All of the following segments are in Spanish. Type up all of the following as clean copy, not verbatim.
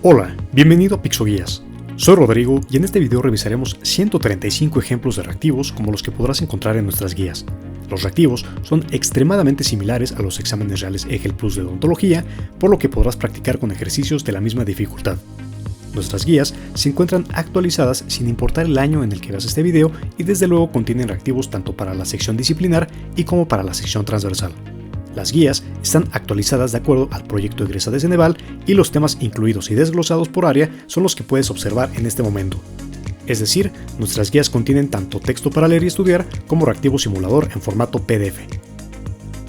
Hola, bienvenido a Pixoguías. Soy Rodrigo y en este video revisaremos 135 ejemplos de reactivos como los que podrás encontrar en nuestras guías. Los reactivos son extremadamente similares a los exámenes reales EGEL Plus de odontología, por lo que podrás practicar con ejercicios de la misma dificultad. Nuestras guías se encuentran actualizadas sin importar el año en el que veas este video y desde luego contienen reactivos tanto para la sección disciplinar y como para la sección transversal. Las guías están actualizadas de acuerdo al proyecto egresa de Ceneval y los temas incluidos y desglosados por área son los que puedes observar en este momento. Es decir, nuestras guías contienen tanto texto para leer y estudiar como reactivo simulador en formato PDF.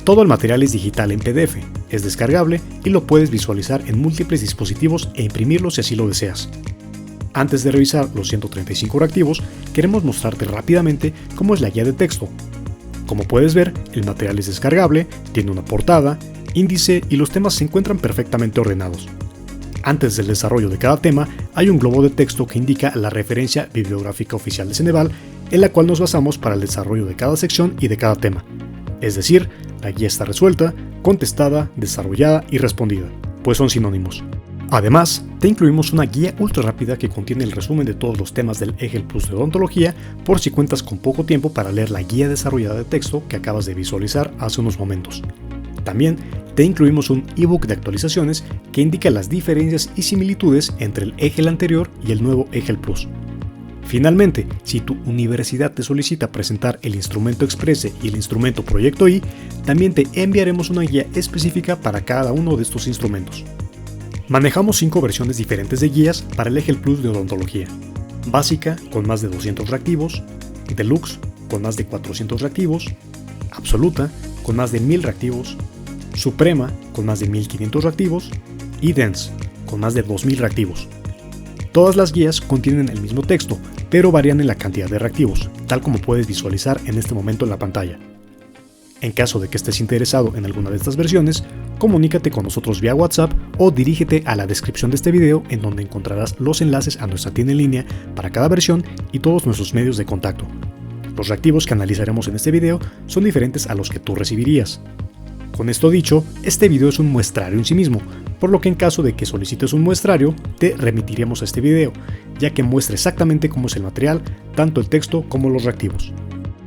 Todo el material es digital en PDF, es descargable y lo puedes visualizar en múltiples dispositivos e imprimirlo si así lo deseas. Antes de revisar los 135 reactivos, queremos mostrarte rápidamente cómo es la guía de texto. Como puedes ver, el material es descargable, tiene una portada, índice y los temas se encuentran perfectamente ordenados. Antes del desarrollo de cada tema, hay un globo de texto que indica la referencia bibliográfica oficial de Ceneval, en la cual nos basamos para el desarrollo de cada sección y de cada tema. Es decir, la guía está resuelta, contestada, desarrollada y respondida, pues son sinónimos. Además, te incluimos una guía ultra rápida que contiene el resumen de todos los temas del EGEL Plus de odontología por si cuentas con poco tiempo para leer la guía desarrollada de texto que acabas de visualizar hace unos momentos. También te incluimos un ebook de actualizaciones que indica las diferencias y similitudes entre el EGEL anterior y el nuevo EGEL Plus. Finalmente, si tu universidad te solicita presentar el instrumento Exprese y el instrumento Proyecto I, también te enviaremos una guía específica para cada uno de estos instrumentos. Manejamos 5 versiones diferentes de guías para el EGEL Plus de odontología. Básica, con más de 200 reactivos; Deluxe, con más de 400 reactivos; Absoluta, con más de 1000 reactivos; Suprema, con más de 1500 reactivos; y Dense, con más de 2000 reactivos. Todas las guías contienen el mismo texto, pero varían en la cantidad de reactivos, tal como puedes visualizar en este momento en la pantalla. En caso de que estés interesado en alguna de estas versiones, comunícate con nosotros vía WhatsApp o dirígete a la descripción de este video en donde encontrarás los enlaces a nuestra tienda en línea para cada versión y todos nuestros medios de contacto. Los reactivos que analizaremos en este video son diferentes a los que tú recibirías. Con esto dicho, este video es un muestrario en sí mismo, por lo que en caso de que solicites un muestrario, te remitiremos a este video, ya que muestra exactamente cómo es el material, tanto el texto como los reactivos.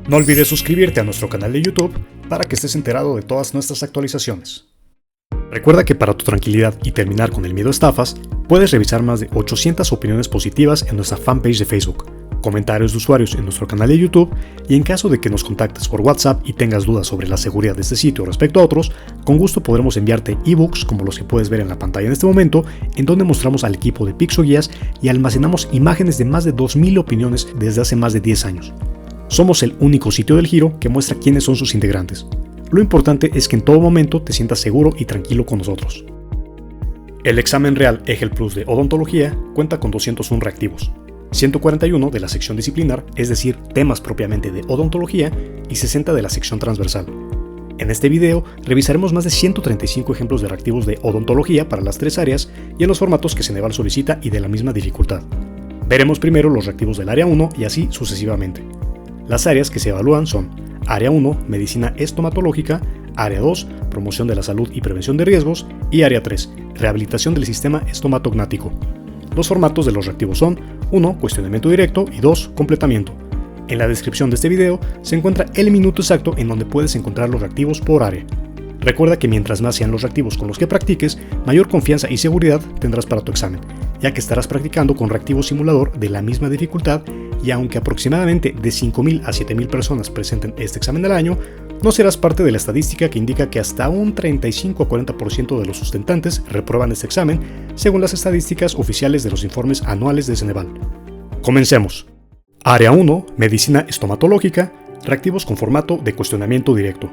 No olvides suscribirte a nuestro canal de YouTube para que estés enterado de todas nuestras actualizaciones. Recuerda que para tu tranquilidad y terminar con el miedo a estafas, puedes revisar más de 800 opiniones positivas en nuestra fanpage de Facebook, comentarios de usuarios en nuestro canal de YouTube y en caso de que nos contactes por WhatsApp y tengas dudas sobre la seguridad de este sitio respecto a otros, con gusto podremos enviarte ebooks como los que puedes ver en la pantalla en este momento, en donde mostramos al equipo de Pixoguías y almacenamos imágenes de más de 2000 opiniones desde hace más de 10 años. Somos el único sitio del Giro que muestra quiénes son sus integrantes. Lo importante es que en todo momento te sientas seguro y tranquilo con nosotros. El examen real EGEL Plus de odontología cuenta con 201 reactivos, 141 de la sección disciplinar, es decir, temas propiamente de odontología, y 60 de la sección transversal. En este video revisaremos más de 135 ejemplos de reactivos de odontología para las 3 áreas y en los formatos que Ceneval solicita y de la misma dificultad. Veremos primero los reactivos del área 1 y así sucesivamente. Las áreas que se evalúan son Área 1, Medicina Estomatológica; Área 2, Promoción de la Salud y Prevención de Riesgos; y Área 3, Rehabilitación del Sistema Estomatognático. Los formatos de los reactivos son 1. Cuestionamiento directo y 2. Completamiento. En la descripción de este video se encuentra el minuto exacto en donde puedes encontrar los reactivos por área. Recuerda que mientras más sean los reactivos con los que practiques, mayor confianza y seguridad tendrás para tu examen, ya que estarás practicando con reactivo simulador de la misma dificultad y aunque aproximadamente de 5.000 a 7.000 personas presenten este examen al año, no serás parte de la estadística que indica que hasta un 35 a 40% de los sustentantes reprueban este examen, según las estadísticas oficiales de los informes anuales de Ceneval. Comencemos. Área 1, Medicina Estomatológica, reactivos con formato de cuestionamiento directo.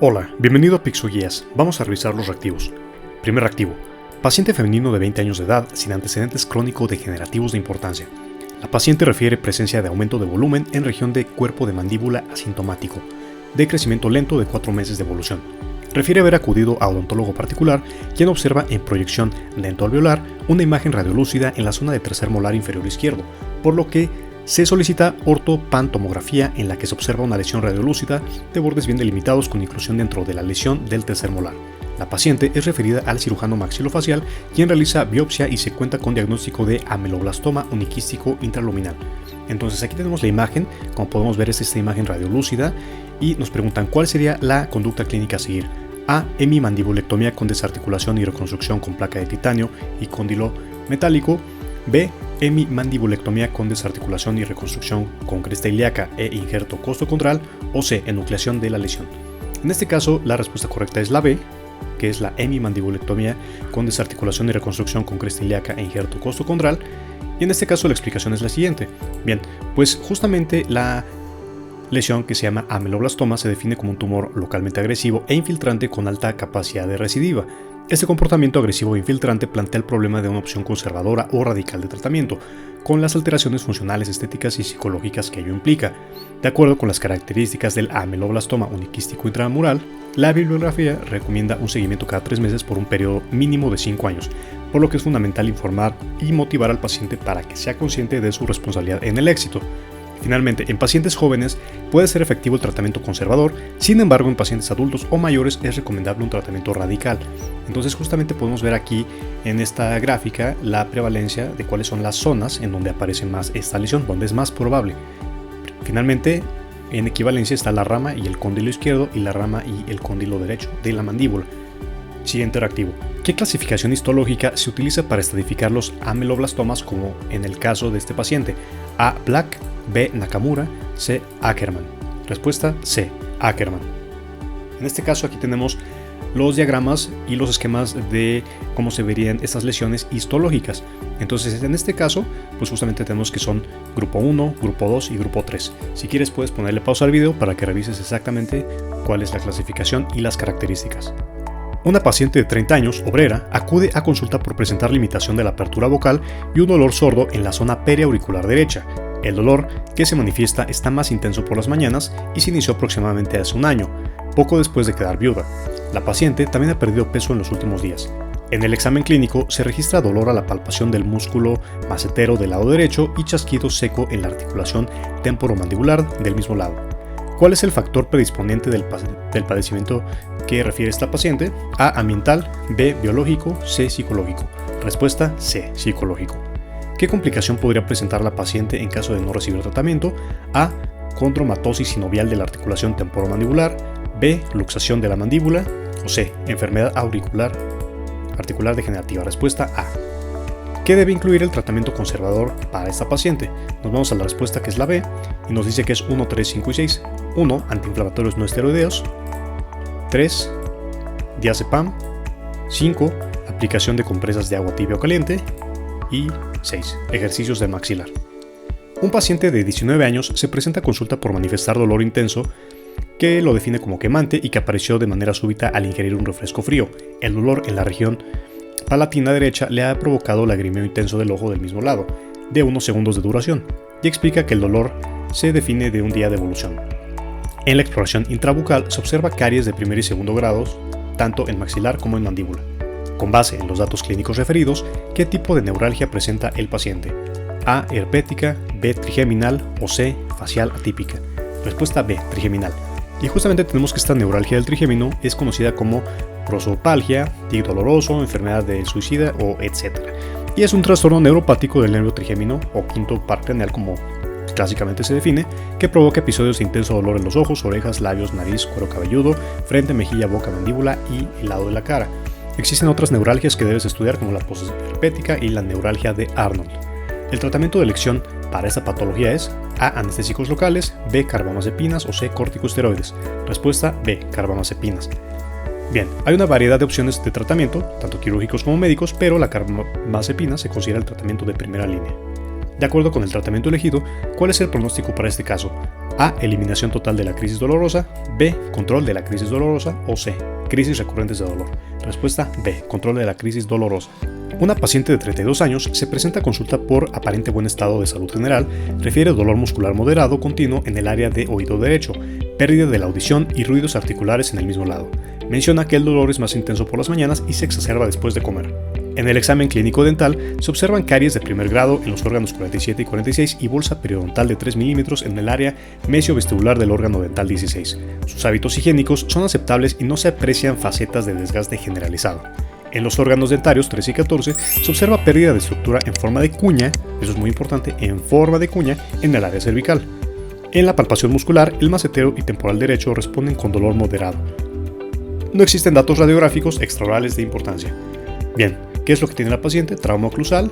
Hola, bienvenido a Pixoguías. Vamos a revisar los reactivos. Primer reactivo. Paciente femenino de 20 años de edad sin antecedentes crónico-degenerativos de importancia. La paciente refiere presencia de aumento de volumen en región de cuerpo de mandíbula asintomático, de crecimiento lento de 4 meses de evolución. Refiere haber acudido a odontólogo particular, quien observa en proyección dentoalveolar una imagen radiolúcida en la zona de tercer molar inferior izquierdo, por lo que se solicita ortopantomografía en la que se observa una lesión radiolúcida de bordes bien delimitados con inclusión dentro de la lesión del tercer molar. La paciente es referida al cirujano maxilofacial, quien realiza biopsia y se cuenta con diagnóstico de ameloblastoma uniquístico intraluminal. Entonces aquí tenemos la imagen, como podemos ver es esta imagen radiolúcida y nos preguntan cuál sería la conducta clínica a seguir. A. Hemimandibulectomía con desarticulación y reconstrucción con placa de titanio y cóndilo metálico. B. Hemimandibulectomía con desarticulación y reconstrucción con cresta ilíaca e injerto costocontral. O C. Enucleación de la lesión. En este caso la respuesta correcta es la B, que es la hemimandibulectomía con desarticulación y reconstrucción con cresta ilíaca e injerto costocontral. Y en este caso la explicación es la siguiente. Bien, pues justamente la lesión que se llama ameloblastoma se define como un tumor localmente agresivo e infiltrante con alta capacidad de recidiva. Este comportamiento agresivo e infiltrante plantea el problema de una opción conservadora o radical de tratamiento, con las alteraciones funcionales, estéticas y psicológicas que ello implica. De acuerdo con las características del ameloblastoma uniquístico intramural, la bibliografía recomienda un seguimiento cada 3 meses por un periodo mínimo de 5 años, por lo que es fundamental informar y motivar al paciente para que sea consciente de su responsabilidad en el éxito. Finalmente, en pacientes jóvenes puede ser efectivo el tratamiento conservador, sin embargo en pacientes adultos o mayores es recomendable un tratamiento radical. Entonces justamente podemos ver aquí en esta gráfica la prevalencia de cuáles son las zonas en donde aparece más esta lesión, donde es más probable. Finalmente, en equivalencia está la rama y el cóndilo izquierdo y la rama y el cóndilo derecho de la mandíbula. Siguiente reactivo. ¿Qué clasificación histológica se utiliza para estratificar los ameloblastomas como en el caso de este paciente? A. Black, B. Nakamura, C. Ackerman. Respuesta C. Ackerman. En este caso aquí tenemos los diagramas y los esquemas de cómo se verían estas lesiones histológicas. Entonces en este caso pues justamente tenemos que son grupo 1, grupo 2 y grupo 3. Si quieres puedes ponerle pausa al video para que revises exactamente cuál es la clasificación y las características. Una paciente de 30 años, obrera, acude a consulta por presentar limitación de la apertura vocal y un dolor sordo en la zona periauricular derecha. El dolor que se manifiesta está más intenso por las mañanas y se inició aproximadamente hace un año, poco después de quedar viuda. La paciente también ha perdido peso en los últimos días. En el examen clínico se registra dolor a la palpación del músculo macetero del lado derecho y chasquido seco en la articulación temporomandibular del mismo lado. ¿Cuál es el factor predisponente del padecimiento que refiere esta paciente? A. Ambiental, B. Biológico, C. Psicológico. Respuesta C. Psicológico. ¿Qué complicación podría presentar la paciente en caso de no recibir tratamiento? A. Condromatosis sinovial de la articulación temporomandibular, B. Luxación de la mandíbula o C. Enfermedad articular degenerativa. Respuesta A. ¿Qué debe incluir el tratamiento conservador para esta paciente? Nos vamos a la respuesta que es la B y nos dice que es 1, 3, 5 y 6. 1. Antiinflamatorios no esteroideos. 3. Diazepam. 5. Aplicación de compresas de agua tibia o caliente. Y 6. Ejercicios del maxilar. Un paciente de 19 años se presenta a consulta por manifestar dolor intenso que lo define como quemante y que apareció de manera súbita al ingerir un refresco frío. El dolor en la región palatina derecha le ha provocado lagrimeo intenso del ojo del mismo lado, de unos segundos de duración, y explica que el dolor se define de un día de evolución. En la exploración intrabucal se observa caries de primer y segundo grados, tanto en maxilar como en mandíbula. Con base en los datos clínicos referidos, ¿qué tipo de neuralgia presenta el paciente? A. Herpética, B. Trigeminal o C. Facial atípica. Respuesta B. Trigeminal. Y justamente tenemos que esta neuralgia del trigémino es conocida como prosopalgia, tic doloroso, enfermedad del suicida o etc. Y es un trastorno neuropático del nervio trigémino o quinto par craneal como clásicamente se define, que provoca episodios de intenso dolor en los ojos, orejas, labios, nariz, cuero cabelludo, frente, mejilla, boca, mandíbula y el lado de la cara. Existen otras neuralgias que debes estudiar como la posesión herpética y la neuralgia de Arnold. El tratamiento de elección para esta patología es A. Anestésicos locales, B. Carbamazepinas o C. Corticosteroides. Respuesta B. Carbamazepinas. Bien, hay una variedad de opciones de tratamiento, tanto quirúrgicos como médicos, pero la carbamazepina se considera el tratamiento de primera línea. De acuerdo con el tratamiento elegido, ¿cuál es el pronóstico para este caso? A. Eliminación total de la crisis dolorosa, B. Control de la crisis dolorosa o C. Crisis recurrentes de dolor. Respuesta B. Control de la crisis dolorosa. Una paciente de 32 años se presenta a consulta por aparente buen estado de salud general, refiere dolor muscular moderado continuo en el área de oído derecho, pérdida de la audición y ruidos articulares en el mismo lado. Menciona que el dolor es más intenso por las mañanas y se exacerba después de comer. En el examen clínico dental se observan caries de primer grado en los órganos 47 y 46 y bolsa periodontal de 3 milímetros en el área mesiovestibular del órgano dental 16. Sus hábitos higiénicos son aceptables y no se aprecian facetas de desgaste generalizado. En los órganos dentarios 13 y 14 se observa pérdida de estructura en forma de cuña, eso es muy importante, en forma de cuña en el área cervical. En la palpación muscular, el macetero y temporal derecho responden con dolor moderado. No existen datos radiográficos extraorales de importancia. Bien, ¿qué es lo que tiene la paciente? Trauma oclusal,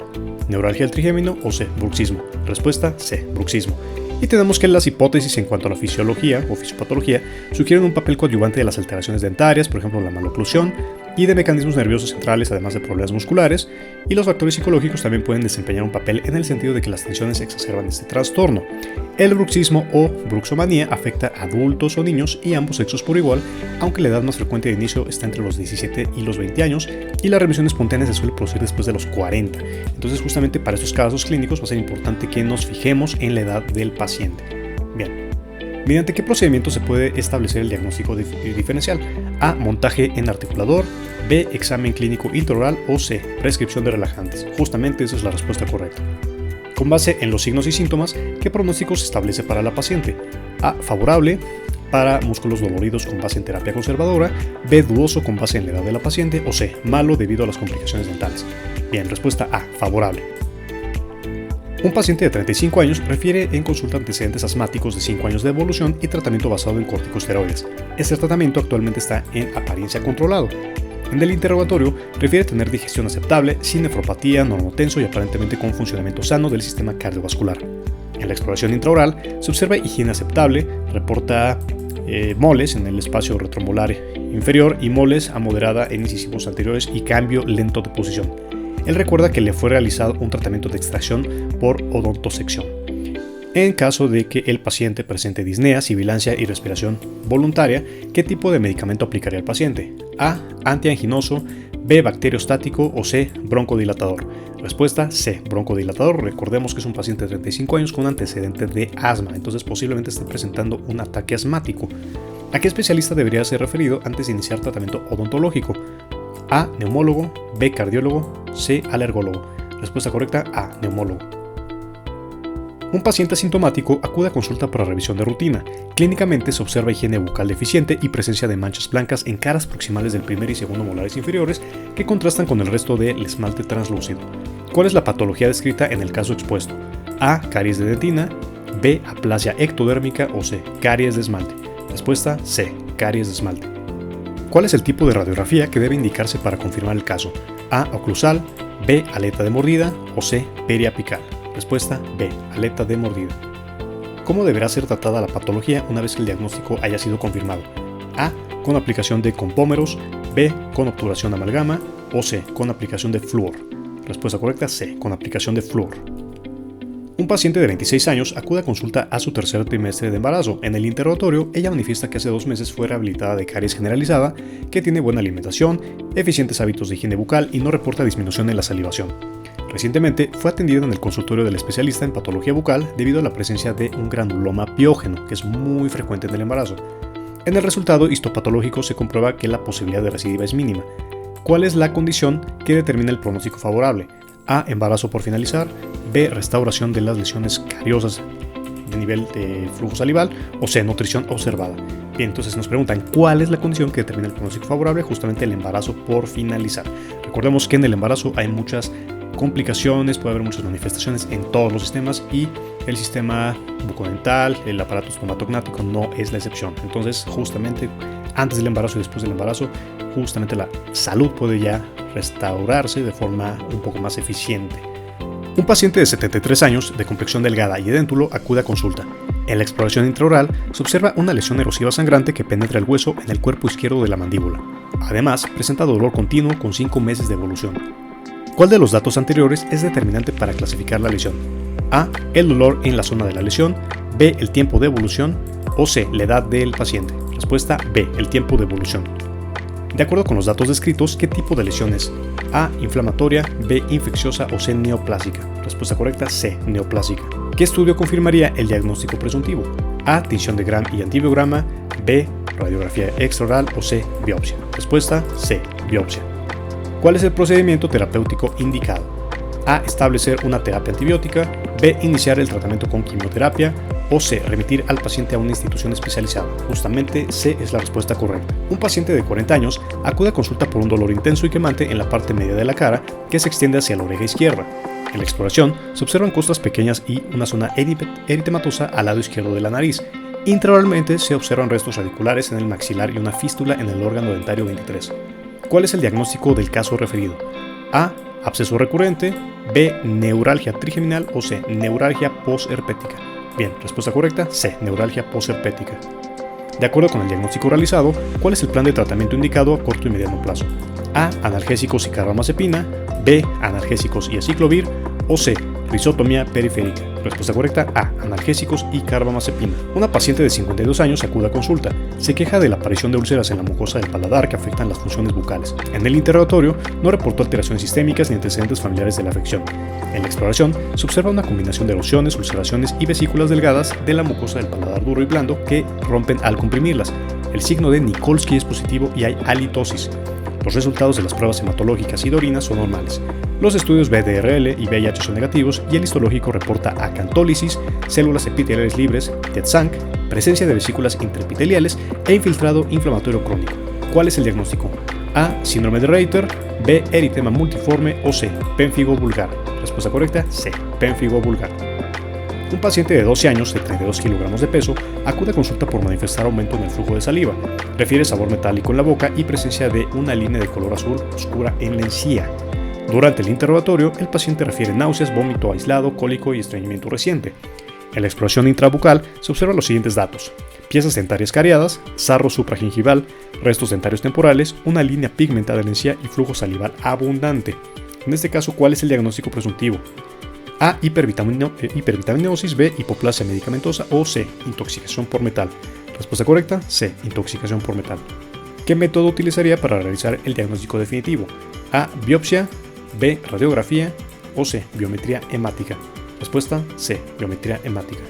neuralgia del trigémino o C, bruxismo. Respuesta C, bruxismo. Y tenemos que las hipótesis en cuanto a la fisiología o fisiopatología sugieren un papel coadyuvante de las alteraciones dentarias, por ejemplo la maloclusión, y de mecanismos nerviosos centrales, además de problemas musculares, y los factores psicológicos también pueden desempeñar un papel en el sentido de que las tensiones exacerban este trastorno. El bruxismo o bruxomanía afecta a adultos o niños y ambos sexos por igual, aunque la edad más frecuente de inicio está entre los 17 y los 20 años y la remisión espontánea se suele producir después de los 40. Entonces justamente para estos casos clínicos va a ser importante que nos fijemos en la edad del paciente. Bien. ¿Mediante qué procedimiento se puede establecer el diagnóstico diferencial? A. Montaje en articulador. B. Examen clínico intraoral. O C. Prescripción de relajantes. Justamente esa es la respuesta correcta. Con base en los signos y síntomas, ¿qué pronóstico se establece para la paciente? A. Favorable para músculos doloridos con base en terapia conservadora. B. Dudoso con base en la edad de la paciente. O C. Malo debido a las complicaciones dentales. Bien, respuesta A. Favorable. Un paciente de 35 años refiere en consulta antecedentes asmáticos de 5 años de evolución y tratamiento basado en corticosteroides. Este tratamiento actualmente está en apariencia controlado. En el interrogatorio refiere tener digestión aceptable, sin nefropatía, normotenso y aparentemente con funcionamiento sano del sistema cardiovascular. En la exploración intraoral se observa higiene aceptable, reporta moles en el espacio retromolar inferior y moles a moderada en incisivos anteriores y cambio lento de posición. Él recuerda que le fue realizado un tratamiento de extracción por odontosección. En caso de que el paciente presente disnea, sibilancia y respiración voluntaria, ¿qué tipo de medicamento aplicaría al paciente? A. Antianginoso, B. Bacteriostático o C. Broncodilatador. Respuesta C. Broncodilatador. Recordemos que es un paciente de 35 años con antecedente de asma, entonces posiblemente esté presentando un ataque asmático. ¿A qué especialista debería ser referido antes de iniciar tratamiento odontológico? A. Neumólogo, B. Cardiólogo, C. Alergólogo. Respuesta correcta A. Neumólogo. Un paciente asintomático acude a consulta para revisión de rutina. Clínicamente se observa higiene bucal deficiente y presencia de manchas blancas en caras proximales del primer y segundo molares inferiores que contrastan con el resto del esmalte translúcido. ¿Cuál es la patología descrita en el caso expuesto? A. Caries de dentina, B. Aplasia ectodérmica o C. Caries de esmalte. Respuesta C. Caries de esmalte. ¿Cuál es el tipo de radiografía que debe indicarse para confirmar el caso? A. Oclusal, B. Aleta de mordida o C. Periapical. Respuesta B. Aleta de mordida. ¿Cómo deberá ser tratada la patología una vez que el diagnóstico haya sido confirmado? A. Con aplicación de compómeros, B. Con obturación de amalgama o C. Con aplicación de flúor. Respuesta correcta C. Con aplicación de flúor. Un paciente de 26 años acude a consulta a su tercer trimestre de embarazo. En el interrogatorio, ella manifiesta que hace 2 meses fue rehabilitada de caries generalizada, que tiene buena alimentación, eficientes hábitos de higiene bucal y no reporta disminución en la salivación. Recientemente fue atendida en el consultorio del especialista en patología bucal debido a la presencia de un granuloma piógeno, que es muy frecuente en el embarazo. En el resultado histopatológico se comprueba que la posibilidad de recidiva es mínima. ¿Cuál es la condición que determina el pronóstico favorable? A. Embarazo por finalizar. B. Restauración de las lesiones cariosas de nivel de flujo salival. O C. Nutrición observada. Bien, entonces nos preguntan ¿cuál es la condición que determina el pronóstico favorable? Justamente el embarazo por finalizar. Recordemos que en el embarazo hay muchas complicaciones, puede haber muchas manifestaciones en todos los sistemas y el sistema bucodental, el aparato estomatognático no es la excepción. Entonces justamente antes del embarazo y después del embarazo, justamente la salud puede ya restaurarse de forma un poco más eficiente. Un paciente de 73 años, de complexión delgada y edéntulo, acude a consulta. En la exploración intraoral se observa una lesión erosiva sangrante que penetra el hueso en el cuerpo izquierdo de la mandíbula. Además, presenta dolor continuo con 5 meses de evolución. ¿Cuál de los datos anteriores es determinante para clasificar la lesión? A. El dolor en la zona de la lesión. B. El tiempo de evolución. O C. La edad del paciente. Respuesta B. El tiempo de evolución. De acuerdo con los datos descritos, ¿qué tipo de lesión es? A. Inflamatoria, B. Infecciosa o C. Neoplásica. Respuesta correcta C. Neoplásica. ¿Qué estudio confirmaría el diagnóstico presuntivo? A. Tinción de Gram y antibiograma, B. Radiografía extraoral o C. Biopsia. Respuesta C. Biopsia. ¿Cuál es el procedimiento terapéutico indicado? A. Establecer una terapia antibiótica. B. Iniciar el tratamiento con quimioterapia. O C. Remitir al paciente a una institución especializada. Justamente C es la respuesta correcta. Un paciente de 40 años acude a consulta por un dolor intenso y quemante en la parte media de la cara que se extiende hacia la oreja izquierda. En la exploración se observan costras pequeñas y una zona eritematosa al lado izquierdo de la nariz. Intraoralmente se observan restos radiculares en el maxilar y una fístula en el órgano dentario 23. ¿Cuál es el diagnóstico del caso referido? A. Absceso recurrente. B. Neuralgia trigeminal. O C. Neuralgia posherpética. Bien, respuesta correcta, C. Neuralgia posherpética. De acuerdo con el diagnóstico realizado, ¿cuál es el plan de tratamiento indicado a corto y mediano plazo? A. Analgésicos y carbamazepina. B. Analgésicos y aciclovir. O C. Risotomía periférica. Respuesta correcta A. Analgésicos y carbamazepina. Una paciente de 52 años acude a consulta. Se queja de la aparición de úlceras en la mucosa del paladar que afectan las funciones bucales. En el interrogatorio no reportó alteraciones sistémicas ni antecedentes familiares de la afección. En la exploración se observa una combinación de erosiones, ulceraciones y vesículas delgadas de la mucosa del paladar duro y blando que rompen al comprimirlas. El signo de Nikolsky es positivo y hay halitosis. Los resultados de las pruebas hematológicas y de orina son normales. Los estudios BDRL y VIH son negativos y el histológico reporta acantólisis, células epiteliales libres, TET-SANC, presencia de vesículas intraepiteliales e infiltrado inflamatorio crónico. ¿Cuál es el diagnóstico? A. Síndrome de Reiter. B. Eritema multiforme. O C. Pénfigo vulgar. Respuesta correcta C. Pénfigo vulgar. Un paciente de 12 años de 32 kilogramos de peso acude a consulta por manifestar aumento en el flujo de saliva, refiere sabor metálico en la boca y presencia de una línea de color azul oscura en la encía. Durante el interrogatorio, el paciente refiere náuseas, vómito aislado, cólico y estreñimiento reciente. En la exploración intrabucal se observan los siguientes datos: piezas dentarias cariadas, sarro supragingival, restos dentarios temporales, una línea pigmentada en la encía y flujo salival abundante. En este caso, ¿cuál es el diagnóstico presuntivo? A. Hipervitaminosis. B. Hipoplasia medicamentosa. O C. Intoxicación por metal. Respuesta correcta C. Intoxicación por metal. ¿Qué método utilizaría para realizar el diagnóstico definitivo? A. Biopsia. B. Radiografía. O C. Biometría hemática. Respuesta C. Biometría hemática.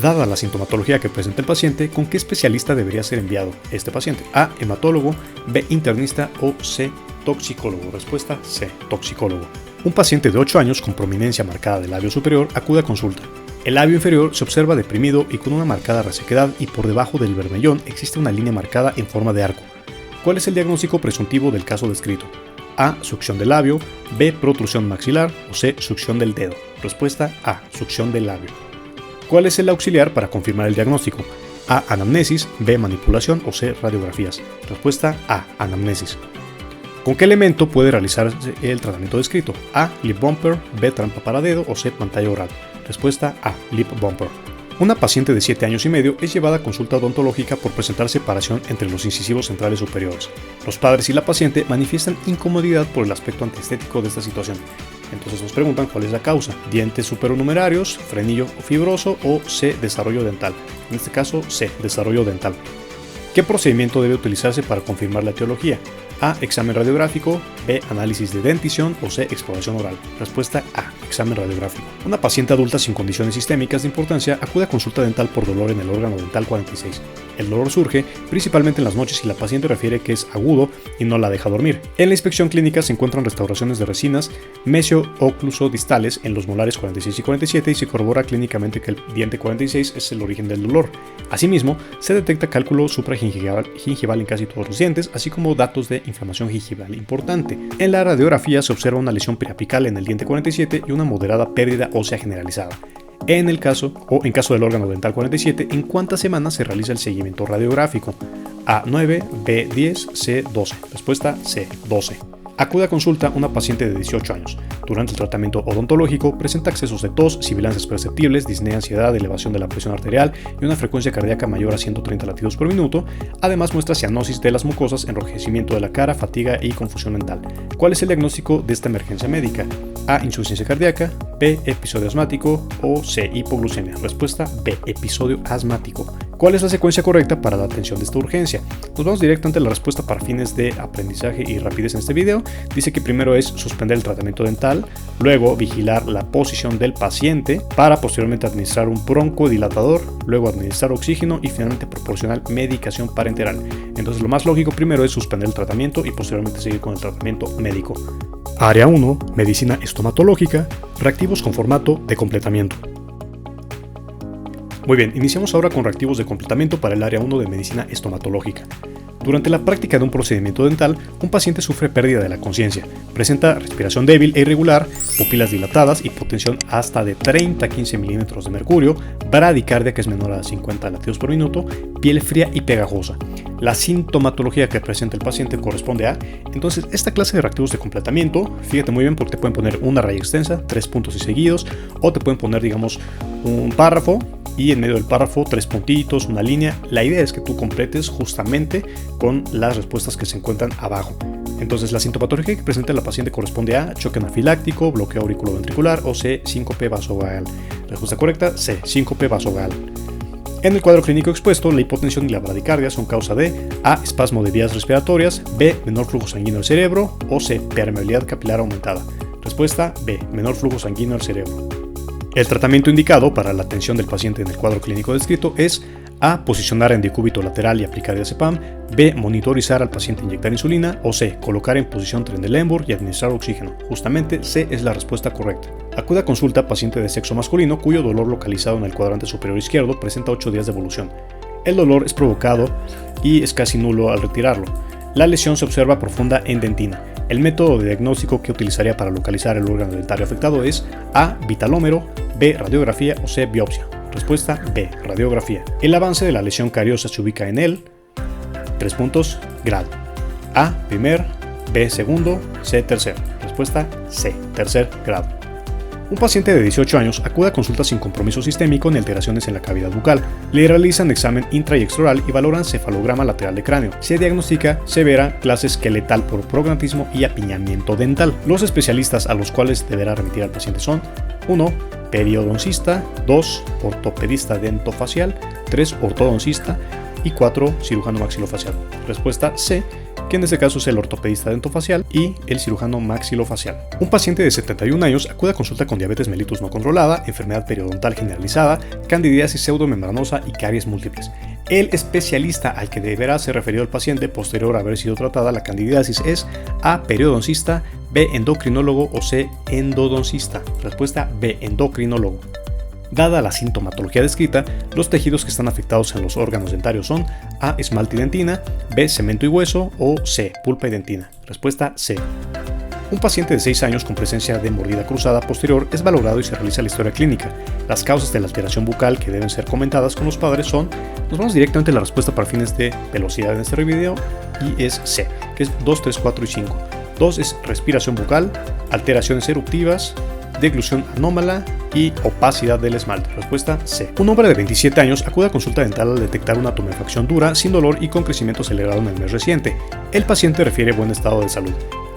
Dada la sintomatología que presenta el paciente, ¿con qué especialista debería ser enviado este paciente? A. Hematólogo. B. Internista. O C. Toxicólogo. Respuesta C. Toxicólogo. Un paciente de 8 años con prominencia marcada del labio superior acude a consulta. El labio inferior se observa deprimido y con una marcada resequedad y por debajo del bermellón existe una línea marcada en forma de arco. ¿Cuál es el diagnóstico presuntivo del caso descrito? A. Succión del labio. B. Protrusión maxilar. O C. Succión del dedo. Respuesta A. Succión del labio. ¿Cuál es el auxiliar para confirmar el diagnóstico? A. Anamnesis. B. Manipulación. O C. Radiografías. Respuesta A. Anamnesis. ¿Con qué elemento puede realizarse el tratamiento descrito? A. Lip bumper. B. Trampa para dedo. O C. Pantalla oral. Respuesta A. Lip bumper. Una paciente de 7 años y medio es llevada a consulta odontológica por presentar separación entre los incisivos centrales superiores. Los padres y la paciente manifiestan incomodidad por el aspecto antiestético de esta situación. Entonces nos preguntan cuál es la causa: dientes supernumerarios, frenillo fibroso o C. Desarrollo dental. En este caso C. Desarrollo dental. ¿Qué procedimiento debe utilizarse para confirmar la etiología? A. Examen radiográfico. B. Análisis de dentición. O C. Exploración oral. Respuesta A. Examen radiográfico. Una paciente adulta sin condiciones sistémicas de importancia acude a consulta dental por dolor en el órgano dental 46. El dolor surge principalmente en las noches y la paciente refiere que es agudo y no la deja dormir. En la inspección clínica se encuentran restauraciones de resinas mesio-ocluso-distales en los molares 46 y 47 y se corrobora clínicamente que el diente 46 es el origen del dolor. Asimismo, se detecta cálculo supragingival en casi todos los dientes, así como datos de inflamación gingival importante. En la radiografía se observa una lesión periapical en el diente 47 y una moderada pérdida ósea generalizada. En caso del órgano dental 47, ¿en cuántas semanas se realiza el seguimiento radiográfico? A. 9, B. 10, C. 12. Respuesta C. 12. Acude a consulta una paciente de 18 años. Durante el tratamiento odontológico presenta accesos de tos, sibilancias perceptibles, disnea, ansiedad, elevación de la presión arterial y una frecuencia cardíaca mayor a 130 latidos por minuto. Además muestra cianosis de las mucosas, enrojecimiento de la cara, fatiga y confusión mental. ¿Cuál es el diagnóstico de esta emergencia médica? A. Insuficiencia cardíaca. B. Episodio asmático. O C. Hipoglucemia. Respuesta B. Episodio asmático. ¿Cuál es la secuencia correcta para la atención de esta urgencia? Nos vamos directamente a la respuesta para fines de aprendizaje y rapidez en este video. Dice que primero es suspender el tratamiento dental, luego vigilar la posición del paciente para posteriormente administrar un broncodilatador, luego administrar oxígeno y finalmente proporcionar medicación parenteral. Entonces lo más lógico primero es suspender el tratamiento y posteriormente seguir con el tratamiento médico. Área 1, medicina estomatológica, reactivos con formato de completamiento. Muy bien, iniciamos ahora con reactivos de completamiento para el área 1 de medicina estomatológica. Durante la práctica de un procedimiento dental, un paciente sufre pérdida de la conciencia, presenta respiración débil e irregular, pupilas dilatadas, hipotensión hasta de 30 a 15 milímetros de mercurio, bradicardia que es menor a 50 latidos por minuto, piel fría y pegajosa. La sintomatología que presenta el paciente corresponde a, entonces, esta clase de reactivos de completamiento, fíjate muy bien porque te pueden poner una raya extensa, 3 puntos y seguidos, o te pueden poner, digamos, un párrafo, y en medio del párrafo 3 puntitos, una línea. La idea es que tú completes justamente con las respuestas que se encuentran abajo. Entonces la sintomatología que presenta la paciente corresponde a choque anafiláctico, bloqueo auriculoventricular o C, síncope vasovagal. Respuesta correcta, C, síncope vasovagal. En el cuadro clínico expuesto, la hipotensión y la bradicardia son causa de A, espasmo de vías respiratorias, B, menor flujo sanguíneo al cerebro o C, permeabilidad capilar aumentada. Respuesta B, menor flujo sanguíneo al cerebro. El tratamiento indicado para la atención del paciente en el cuadro clínico descrito es A, posicionar en decúbito lateral y aplicar diazepam, B, monitorizar al paciente e inyectar insulina o C, colocar en posición Trendelenburg y administrar oxígeno. Justamente C es la respuesta correcta. Acude a consulta paciente de sexo masculino cuyo dolor localizado en el cuadrante superior izquierdo presenta 8 días de evolución. El dolor es provocado y es casi nulo al retirarlo. La lesión se observa profunda en dentina. El método de diagnóstico que utilizaría para localizar el órgano dentario afectado es A, vitalómero, B, radiografía o C, biopsia. Respuesta B, radiografía. El avance de la lesión cariosa se ubica en el 3 puntos, grado. A, primer, B, segundo, C, tercer. Respuesta C, tercer grado. Un paciente de 18 años acude a consulta sin compromiso sistémico ni alteraciones en la cavidad bucal. Le realizan examen intra y extraoral y valoran cefalograma lateral de cráneo. Se diagnostica severa clase esqueletal por prognatismo y apiñamiento dental. Los especialistas a los cuales deberá remitir al paciente son 1. Periodoncista, 2. Ortopedista dentofacial, 3. Ortodoncista y 4. Cirujano maxilofacial. Respuesta C, que en este caso es el ortopedista dentofacial y el cirujano maxilofacial. Un paciente de 71 años acude a consulta con diabetes mellitus no controlada, enfermedad periodontal generalizada, candidiasis pseudomembranosa y caries múltiples. El especialista al que deberá ser referido el paciente posterior a haber sido tratada la candidiasis es A, periodoncista, B, endocrinólogo o C, endodoncista. Respuesta B, endocrinólogo. Dada la sintomatología descrita, los tejidos que están afectados en los órganos dentarios son A, esmalte y dentina, B, cemento y hueso o C, pulpa y dentina. Respuesta C. Un paciente de 6 años con presencia de mordida cruzada posterior es valorado y se realiza la historia clínica. Las causas de la alteración bucal que deben ser comentadas con los padres son, nos vamos directamente a la respuesta para fines de velocidad en este video y es C, que es 2, 3, 4 y 5. 2 es respiración bucal, alteraciones eruptivas, deglución anómala y opacidad del esmalte. Respuesta C. Un hombre de 27 años acude a consulta dental al detectar una tumefacción dura, sin dolor y con crecimiento acelerado en el mes reciente. El paciente refiere buen estado de salud.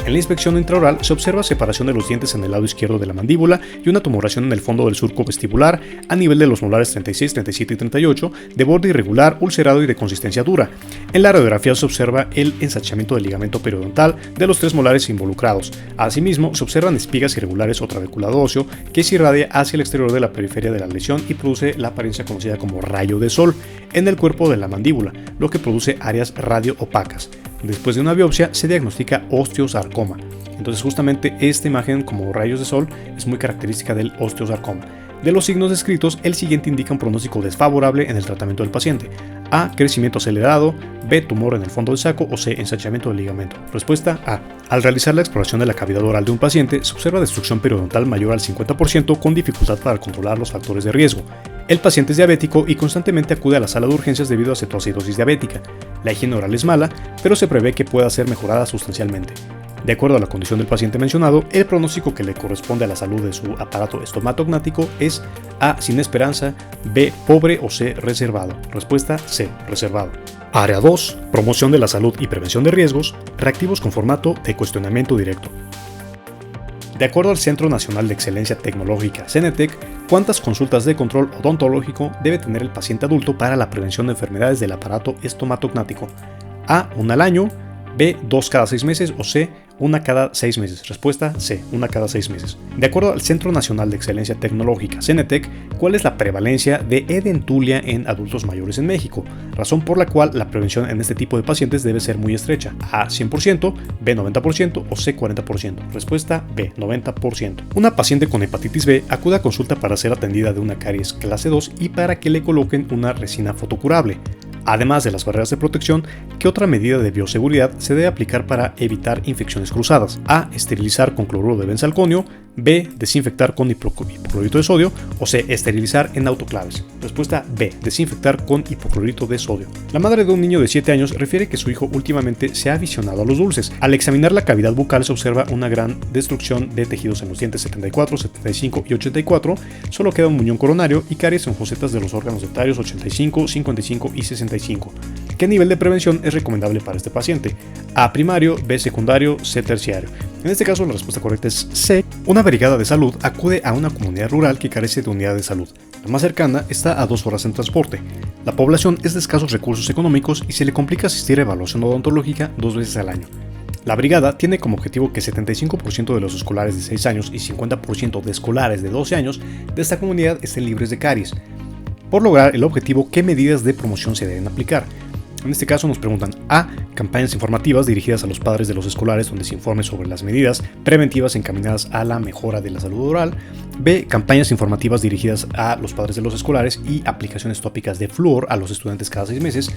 En la inspección intraoral se observa separación de los dientes en el lado izquierdo de la mandíbula y una tumoración en el fondo del surco vestibular a nivel de los molares 36, 37 y 38, de borde irregular, ulcerado y de consistencia dura. En la radiografía se observa el ensanchamiento del ligamento periodontal de los 3 molares involucrados. Asimismo, se observan espigas irregulares o trabéculo óseo que se irradia hacia el exterior de la periferia de la lesión y produce la apariencia conocida como rayo de sol en el cuerpo de la mandíbula, lo que produce áreas radio-opacas. Después de una biopsia se diagnostica osteosarcoma. Entonces justamente esta imagen como rayos de sol es muy característica del osteosarcoma. De los signos descritos, el siguiente indica un pronóstico desfavorable en el tratamiento del paciente. A, crecimiento acelerado, B, tumor en el fondo del saco o C, ensanchamiento del ligamento. Respuesta A. Al realizar la exploración de la cavidad oral de un paciente, se observa destrucción periodontal mayor al 50% con dificultad para controlar los factores de riesgo. El paciente es diabético y constantemente acude a la sala de urgencias debido a cetoacidosis diabética. La higiene oral es mala, pero se prevé que pueda ser mejorada sustancialmente. De acuerdo a la condición del paciente mencionado, el pronóstico que le corresponde a la salud de su aparato estomatognático es A, sin esperanza, B, pobre o C, reservado. Respuesta C, reservado. Área 2. Promoción de la salud y prevención de riesgos, reactivos con formato de cuestionamiento directo. De acuerdo al Centro Nacional de Excelencia Tecnológica, CENETEC, ¿cuántas consultas de control odontológico debe tener el paciente adulto para la prevención de enfermedades del aparato estomatognático? A. 1 al año, B. 2 cada 6 meses o C. 1 cada 6 meses. Respuesta C. 1 cada 6 meses. De acuerdo al Centro Nacional de Excelencia Tecnológica, CENETEC, ¿cuál es la prevalencia de edentulia en adultos mayores en México? Razón por la cual la prevención en este tipo de pacientes debe ser muy estrecha. A. 100%, B. 90% o C. 40%. Respuesta B. 90%. Una paciente con hepatitis B acude a consulta para ser atendida de una caries clase 2 y para que le coloquen una resina fotocurable. Además de las barreras de protección, ¿qué otra medida de bioseguridad se debe aplicar para evitar infecciones cruzadas? A. Esterilizar con cloruro de benzalconio, B. Desinfectar con hipoclorito de sodio o C. Esterilizar en autoclaves. Respuesta B. Desinfectar con hipoclorito de sodio. La madre de un niño de 7 años refiere que su hijo últimamente se ha aficionado a los dulces. Al examinar la cavidad bucal se observa una gran destrucción de tejidos en los dientes 74, 75 y 84, solo queda un muñón coronario y caries en fosetas de los órganos dentarios 85, 55 y 65. ¿Qué nivel de prevención es recomendable para este paciente? A. Primario, B. Secundario, C. Terciario. En este caso la respuesta correcta es C. Una brigada de salud acude a una comunidad rural que carece de unidad de salud. La más cercana está a 2 horas en transporte. La población es de escasos recursos económicos y se le complica asistir a evaluación odontológica 2 veces al año. La brigada tiene como objetivo que 75% de los escolares de 6 años y 50% de escolares de 12 años de esta comunidad estén libres de caries. Por lograr el objetivo, ¿qué medidas de promoción se deben aplicar? En este caso nos preguntan A. Campañas informativas dirigidas a los padres de los escolares donde se informe sobre las medidas preventivas encaminadas a la mejora de la salud oral. B. Campañas informativas dirigidas a los padres de los escolares y aplicaciones tópicas de flúor a los estudiantes cada 6 meses.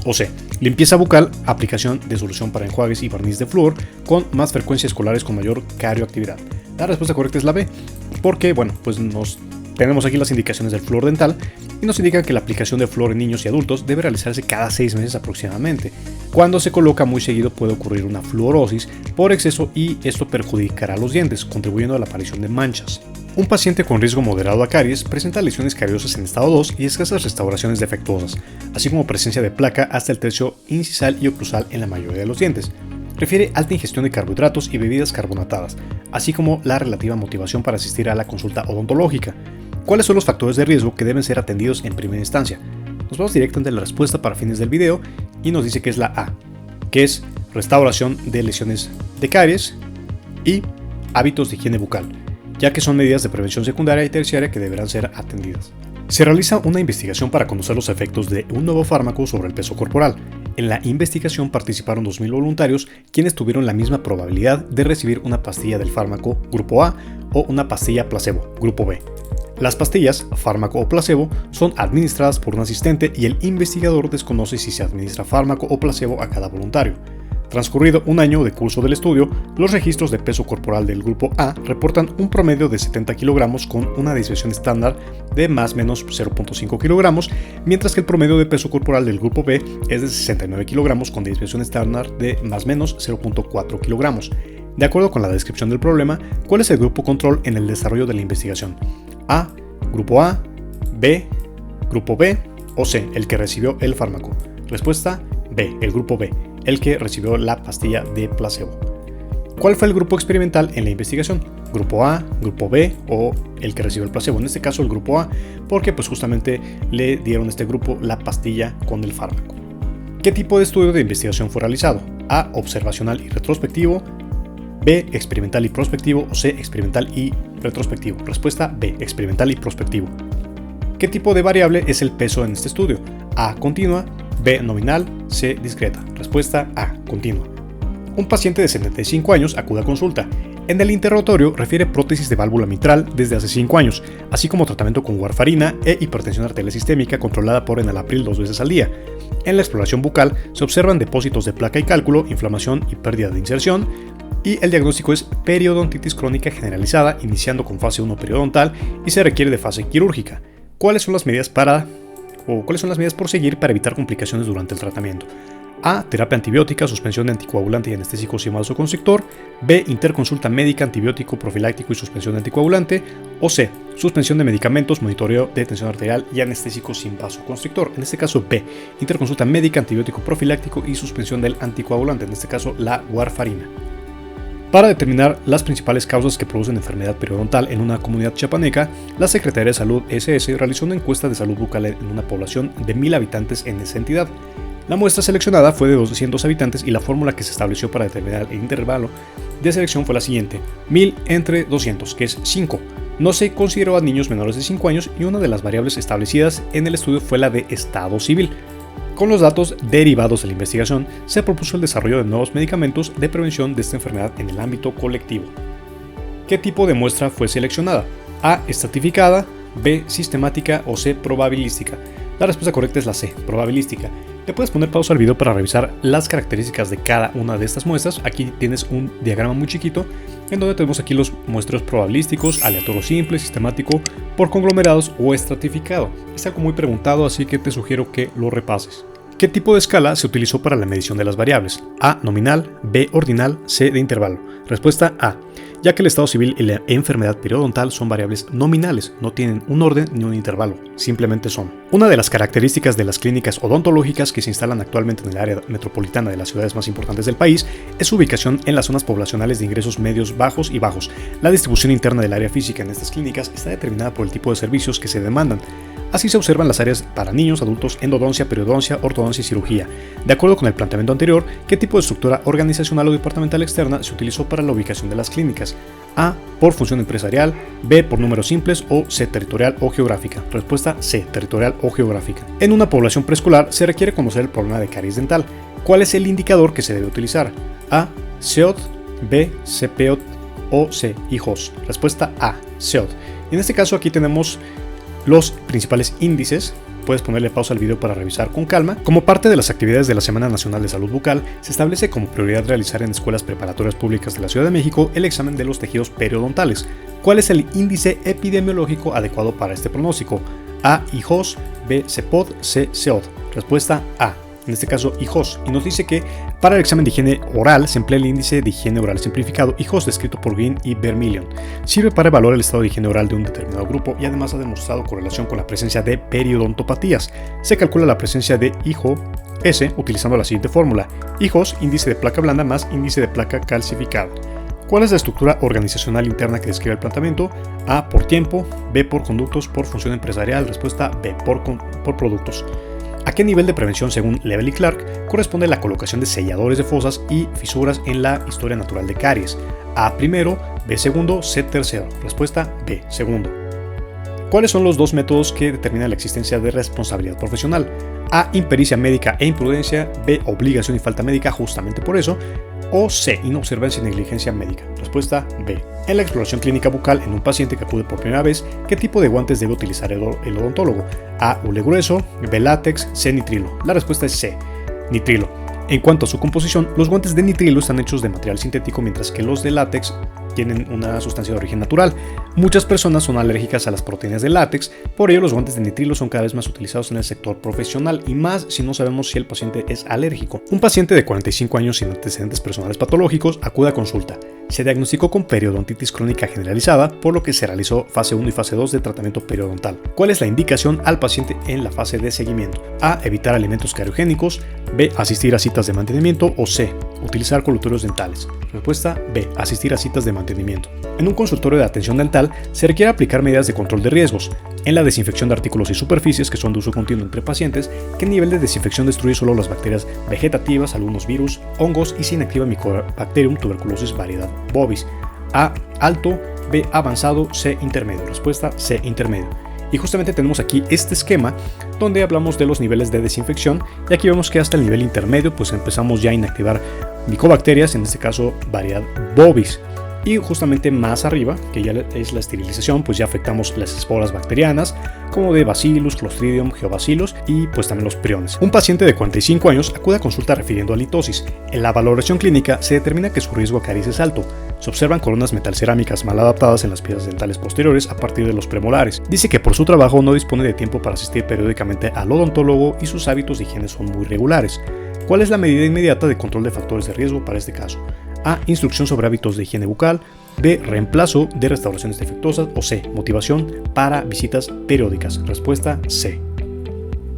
O C. Limpieza bucal, aplicación de solución para enjuagues y barniz de flúor con más frecuencia escolares con mayor carioactividad. La respuesta correcta es la B, porque tenemos aquí las indicaciones del flúor dental y nos indican que la aplicación de flúor en niños y adultos debe realizarse cada 6 meses aproximadamente. Cuando se coloca muy seguido puede ocurrir una fluorosis por exceso y esto perjudicará los dientes, contribuyendo a la aparición de manchas. Un paciente con riesgo moderado a caries presenta lesiones cariosas en estado 2 y escasas restauraciones defectuosas, así como presencia de placa hasta el tercio incisal y oclusal en la mayoría de los dientes. Refiere alta ingestión de carbohidratos y bebidas carbonatadas, así como la relativa motivación para asistir a la consulta odontológica. ¿Cuáles son los factores de riesgo que deben ser atendidos en primera instancia? Nos vamos directamente a la respuesta para fines del video y nos dice que es la A, que es restauración de lesiones de caries y hábitos de higiene bucal, ya que son medidas de prevención secundaria y terciaria que deberán ser atendidas. Se realiza una investigación para conocer los efectos de un nuevo fármaco sobre el peso corporal. En la investigación participaron 2.000 voluntarios, quienes tuvieron la misma probabilidad de recibir una pastilla del fármaco grupo A o una pastilla placebo, grupo B. Las pastillas, fármaco o placebo, son administradas por un asistente y el investigador desconoce si se administra fármaco o placebo a cada voluntario. Transcurrido un año de curso del estudio, los registros de peso corporal del grupo A reportan un promedio de 70 kilogramos con una desviación estándar de más o menos 0.5 kilogramos, mientras que el promedio de peso corporal del grupo B es de 69 kilogramos con desviación estándar de más o menos 0.4 kilogramos. De acuerdo con la descripción del problema, ¿cuál es el grupo control en el desarrollo de la investigación? A. Grupo A, B. Grupo B o C. El que recibió el fármaco. Respuesta B. El grupo B, el que recibió la pastilla de placebo. ¿Cuál fue el grupo experimental en la investigación? ¿Grupo A, grupo B o el que recibió el placebo? En este caso el grupo A, porque pues justamente le dieron a este grupo la pastilla con el fármaco. ¿Qué tipo de estudio de investigación fue realizado? A. Observacional y retrospectivo, B. Experimental y prospectivo o C. Experimental y retrospectivo. Respuesta B. Experimental y prospectivo. ¿Qué tipo de variable es el peso en este estudio? A. Continua, B. Nominal, C. Discreta. Respuesta A. Continua. Un paciente de 75 años acude a consulta. En el interrogatorio refiere prótesis de válvula mitral desde hace 5 años, así como tratamiento con warfarina e hipertensión arterial sistémica controlada por enalapril 2 veces al día. En la exploración bucal se observan depósitos de placa y cálculo, inflamación y pérdida de inserción, y el diagnóstico es periodontitis crónica generalizada, iniciando con fase 1 periodontal y se requiere de fase quirúrgica. ¿Cuáles son las medidas por seguir para evitar complicaciones durante el tratamiento? A. Terapia antibiótica, suspensión de anticoagulante y anestésico sin vasoconstrictor. B. Interconsulta médica, antibiótico, profiláctico y suspensión de anticoagulante. O C. Suspensión de medicamentos, monitoreo de tensión arterial y anestésico sin vasoconstrictor. En este caso B. Interconsulta médica, antibiótico, profiláctico y suspensión del anticoagulante. En este caso la warfarina. Para determinar las principales causas que producen enfermedad periodontal en una comunidad chiapaneca, la Secretaría de Salud SS realizó una encuesta de salud bucal en una población de 1000 habitantes en esa entidad. La muestra seleccionada fue de 200 habitantes y la fórmula que se estableció para determinar el intervalo de selección fue la siguiente: 1000 entre 200, que es 5. No se consideró a niños menores de 5 años y una de las variables establecidas en el estudio fue la de estado civil. Con los datos derivados de la investigación, se propuso el desarrollo de nuevos medicamentos de prevención de esta enfermedad en el ámbito colectivo. ¿Qué tipo de muestra fue seleccionada? A. Estratificada, B. Sistemática o C. Probabilística. La respuesta correcta es la C, probabilística. Le puedes poner pausa al video para revisar las características de cada una de estas muestras. Aquí tienes un diagrama muy chiquito en donde tenemos aquí los muestreos probabilísticos, aleatorio simple, sistemático, por conglomerados o estratificado. Es algo muy preguntado, así que te sugiero que lo repases. ¿Qué tipo de escala se utilizó para la medición de las variables? A. Nominal, B. Ordinal, C. De intervalo. Respuesta A. Ya que el estado civil y la enfermedad periodontal son variables nominales, no tienen un orden ni un intervalo, simplemente son. Una de las características de las clínicas odontológicas que se instalan actualmente en el área metropolitana de las ciudades más importantes del país es su ubicación en las zonas poblacionales de ingresos medios, bajos y bajos. La distribución interna del área física en estas clínicas está determinada por el tipo de servicios que se demandan. Así se observan las áreas para niños, adultos, endodoncia, periodoncia, ortodoncia y cirugía. De acuerdo con el planteamiento anterior, ¿qué tipo de estructura organizacional o departamental externa se utilizó para la ubicación de las clínicas? A. Por función empresarial, B. Por números simples o C. Territorial o geográfica. Respuesta C. Territorial o geográfica. En una población preescolar se requiere conocer el problema de caries dental. ¿Cuál es el indicador que se debe utilizar? A. CEOT, B. CPOT o C. IJOS. Respuesta A. CEOT. En este caso aquí tenemos los principales índices. Puedes ponerle pausa al video para revisar con calma. Como parte de las actividades de la Semana Nacional de Salud Bucal, se establece como prioridad realizar en escuelas preparatorias públicas de la Ciudad de México el examen de los tejidos periodontales. ¿Cuál es el índice epidemiológico adecuado para este pronóstico? A. IJOS, B. CEPOT, C. CEOT. Respuesta A. En este caso IJOS, y nos dice que para el examen de higiene oral se emplea el índice de higiene oral simplificado IJOS descrito por Green y Vermillion. Sirve para evaluar el estado de higiene oral de un determinado grupo y además ha demostrado correlación con la presencia de periodontopatías. Se calcula la presencia de IJO-S utilizando la siguiente fórmula: IJOS, índice de placa blanda más índice de placa calcificada. ¿Cuál es la estructura organizacional interna que describe el planteamiento? A. Por tiempo, B. Por conductos, por función empresarial. Respuesta B. Por productos. ¿A qué nivel de prevención, según Level y Clark, corresponde la colocación de selladores de fosas y fisuras en la historia natural de caries? A primero, B segundo, C tercero. Respuesta B segundo. ¿Cuáles son los dos métodos que determinan la existencia de responsabilidad profesional? A. Impericia médica e imprudencia, B. Obligación y falta médica justamente por eso, o C. Inobservancia y negligencia médica. Respuesta B. En la exploración clínica bucal en un paciente que acude por primera vez, ¿qué tipo de guantes debe utilizar el odontólogo? A. Hule grueso, B. Látex, C. Nitrilo. La respuesta es C. Nitrilo. En cuanto a su composición, los guantes de nitrilo están hechos de material sintético, mientras que los de látex tienen una sustancia de origen natural. Muchas personas son alérgicas a las proteínas de látex, por ello los guantes de nitrilo son cada vez más utilizados en el sector profesional y más si no sabemos si el paciente es alérgico. Un paciente de 45 años sin antecedentes personales patológicos acude a consulta. Se diagnosticó con periodontitis crónica generalizada, por lo que se realizó fase 1 y fase 2 de tratamiento periodontal. ¿Cuál es la indicación al paciente en la fase de seguimiento? A. Evitar alimentos cariogénicos, B. Asistir a citas de mantenimiento o C. Utilizar colutorios dentales. Respuesta B. Asistir a citas de mantenimiento. En un consultorio de atención dental se requiere aplicar medidas de control de riesgos. En la desinfección de artículos y superficies que son de uso continuo entre pacientes, ¿qué nivel de desinfección destruye solo las bacterias vegetativas, algunos virus, hongos y se inactiva Mycobacterium tuberculosis variedad bovis? A. Alto, B. Avanzado, C. Intermedio. Respuesta C. Intermedio. Y justamente tenemos aquí este esquema donde hablamos de los niveles de desinfección y aquí vemos que hasta el nivel intermedio pues empezamos ya a inactivar micobacterias, en este caso variedad bovis. Y justamente más arriba, que ya es la esterilización, pues ya afectamos las esporas bacterianas, como de Bacillus, Clostridium, Geobacillus y pues también los priones. Un paciente de 45 años acude a consulta refiriendo a litosis. En la valoración clínica se determina que su riesgo a caries es alto. Se observan coronas metalcerámicas mal adaptadas en las piezas dentales posteriores a partir de los premolares. Dice que por su trabajo no dispone de tiempo para asistir periódicamente al odontólogo y sus hábitos de higiene son muy regulares. ¿Cuál es la medida inmediata de control de factores de riesgo para este caso? A. Instrucción sobre hábitos de higiene bucal, B. Reemplazo de restauraciones defectuosas o C. Motivación para visitas periódicas. Respuesta C.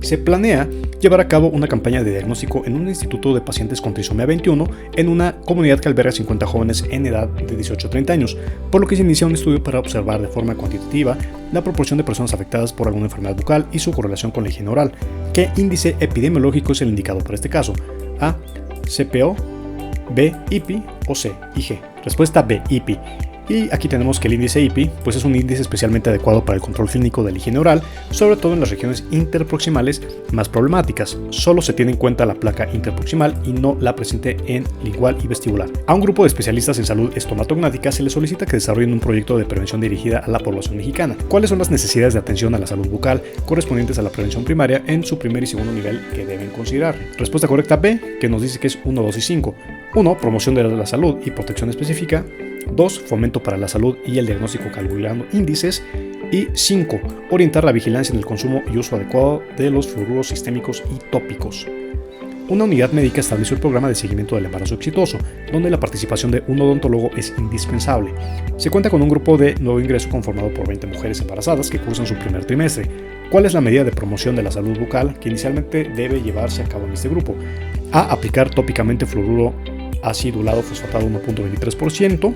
Se planea llevar a cabo una campaña de diagnóstico en un instituto de pacientes con trisomía 21 en una comunidad que alberga 50 jóvenes en edad de 18 a 30 años, por lo que se inicia un estudio para observar de forma cuantitativa la proporción de personas afectadas por alguna enfermedad bucal y su correlación con la higiene oral. ¿Qué índice epidemiológico es el indicado para este caso? A. CPO, B. IPI o C. IG. Respuesta B. IPI. Y aquí tenemos que el índice IPI pues es un índice especialmente adecuado para el control clínico de la higiene oral, sobre todo en las regiones interproximales más problemáticas. Solo se tiene en cuenta la placa interproximal y no la presente en lingual y vestibular. A un grupo de especialistas en salud estomatognática se les solicita que desarrollen un proyecto de prevención dirigida a la población mexicana. ¿Cuáles son las necesidades de atención a la salud bucal correspondientes a la prevención primaria en su primer y segundo nivel que deben considerar? Respuesta correcta B, que nos dice que es 1, 2 y 5. 1. Promoción de la salud y protección específica. 2. Fomento para la salud y el diagnóstico calculando índices. Y 5. Orientar la vigilancia en el consumo y uso adecuado de los fluoruros sistémicos y tópicos. Una unidad médica estableció el programa de seguimiento del embarazo exitoso, donde la participación de un odontólogo es indispensable. Se cuenta con un grupo de nuevo ingreso conformado por 20 mujeres embarazadas que cursan su primer trimestre. ¿Cuál es la medida de promoción de la salud bucal que inicialmente debe llevarse a cabo en este grupo? A. Aplicar tópicamente fluoruro acidulado fosfatado 1.23%.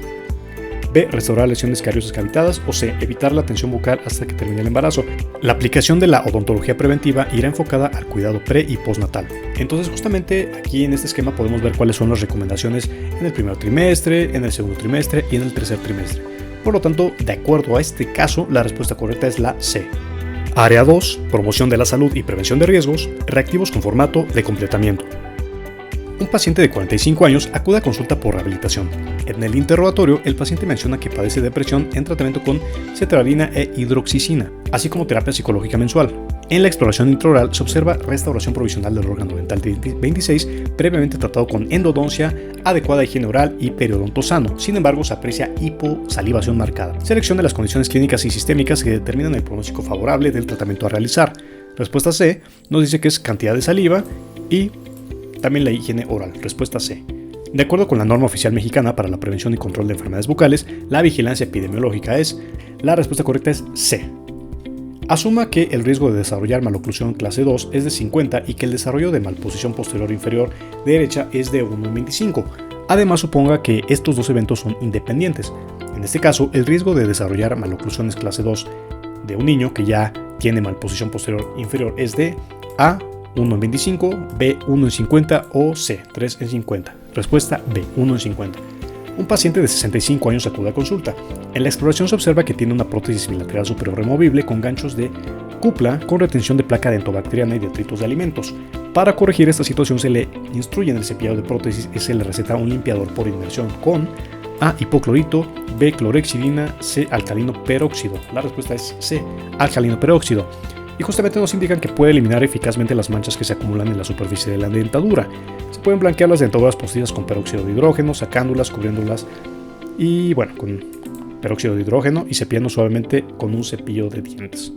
B. Restaurar lesiones cariosas cavitadas. O C. Evitar la tensión bucal hasta que termine el embarazo. La aplicación de la odontología preventiva irá enfocada al cuidado pre y postnatal. Entonces justamente aquí en este esquema podemos ver cuáles son las recomendaciones en el primer trimestre, en el segundo trimestre y en el tercer trimestre. Por lo tanto, de acuerdo a este caso, la respuesta correcta es la C. Área 2. Promoción de la salud y prevención de riesgos. Reactivos con formato de completamiento. Un paciente de 45 años acude a consulta por rehabilitación. En el interrogatorio, el paciente menciona que padece depresión en tratamiento con cetralina e hidroxicina, así como terapia psicológica mensual. En la exploración intraoral se observa restauración provisional del órgano dental 26, previamente tratado con endodoncia, adecuada higiene oral y periodonto sano. Sin embargo, se aprecia hiposalivación marcada. Selección de las condiciones clínicas y sistémicas que determinan el pronóstico favorable del tratamiento a realizar. Respuesta C nos dice que es cantidad de saliva y también la higiene oral. Respuesta C. De acuerdo con la norma oficial mexicana para la prevención y control de enfermedades bucales, la vigilancia epidemiológica es, la respuesta correcta es C. Asuma que el riesgo de desarrollar maloclusión clase 2 es de 50 y que el desarrollo de malposición posterior inferior derecha es de 1 en 25. Además, suponga que estos dos eventos son independientes. En este caso, el riesgo de desarrollar maloclusiones clase 2 de un niño que ya tiene malposición posterior inferior es de A. 1 en 25, B. 1 en 50 o C. 3 en 50. Respuesta B. 1 en 50. Un paciente de 65 años acude a consulta. En la exploración se observa que tiene una prótesis bilateral superior removible con ganchos de cupla con retención de placa dentobacteriana y detritos de alimentos. Para corregir esta situación se le instruye en el cepillado de prótesis y se le receta un limpiador por inmersión con A. Hipoclorito, B. Clorhexidina, C. Alcalino peróxido. La respuesta es C. Alcalino peróxido. Y justamente nos indican que puede eliminar eficazmente las manchas que se acumulan en la superficie de la dentadura. Se pueden blanquear las dentaduras postizas con peróxido de hidrógeno, sacándolas, cubriéndolas y con peróxido de hidrógeno y cepillando suavemente con un cepillo de dientes.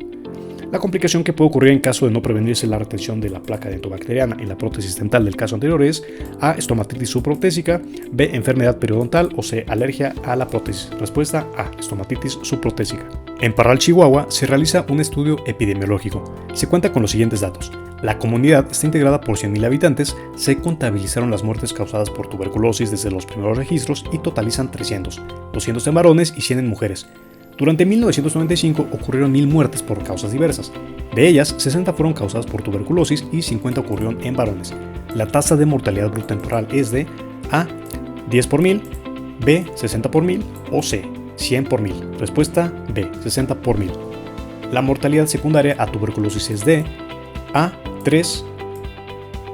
La complicación que puede ocurrir en caso de no prevenirse la retención de la placa dentobacteriana en la prótesis dental del caso anterior es A. Estomatitis subprotésica, B. Enfermedad periodontal o C. Alergia a la prótesis. Respuesta A. Estomatitis subprotésica. En Parral, Chihuahua, se realiza un estudio epidemiológico. Se cuenta con los siguientes datos. La comunidad está integrada por 100.000 habitantes, se contabilizaron las muertes causadas por tuberculosis desde los primeros registros y totalizan 300, 200 en varones y 100 en mujeres. Durante 1995 ocurrieron 1.000 muertes por causas diversas. De ellas, 60 fueron causadas por tuberculosis y 50 ocurrieron en varones. La tasa de mortalidad bruta temporal es de A. 10 por 1000, B. 60 por 1000 o C. 100 por 1000. Respuesta B. 60 por 1000. La mortalidad secundaria a tuberculosis es de A. 3,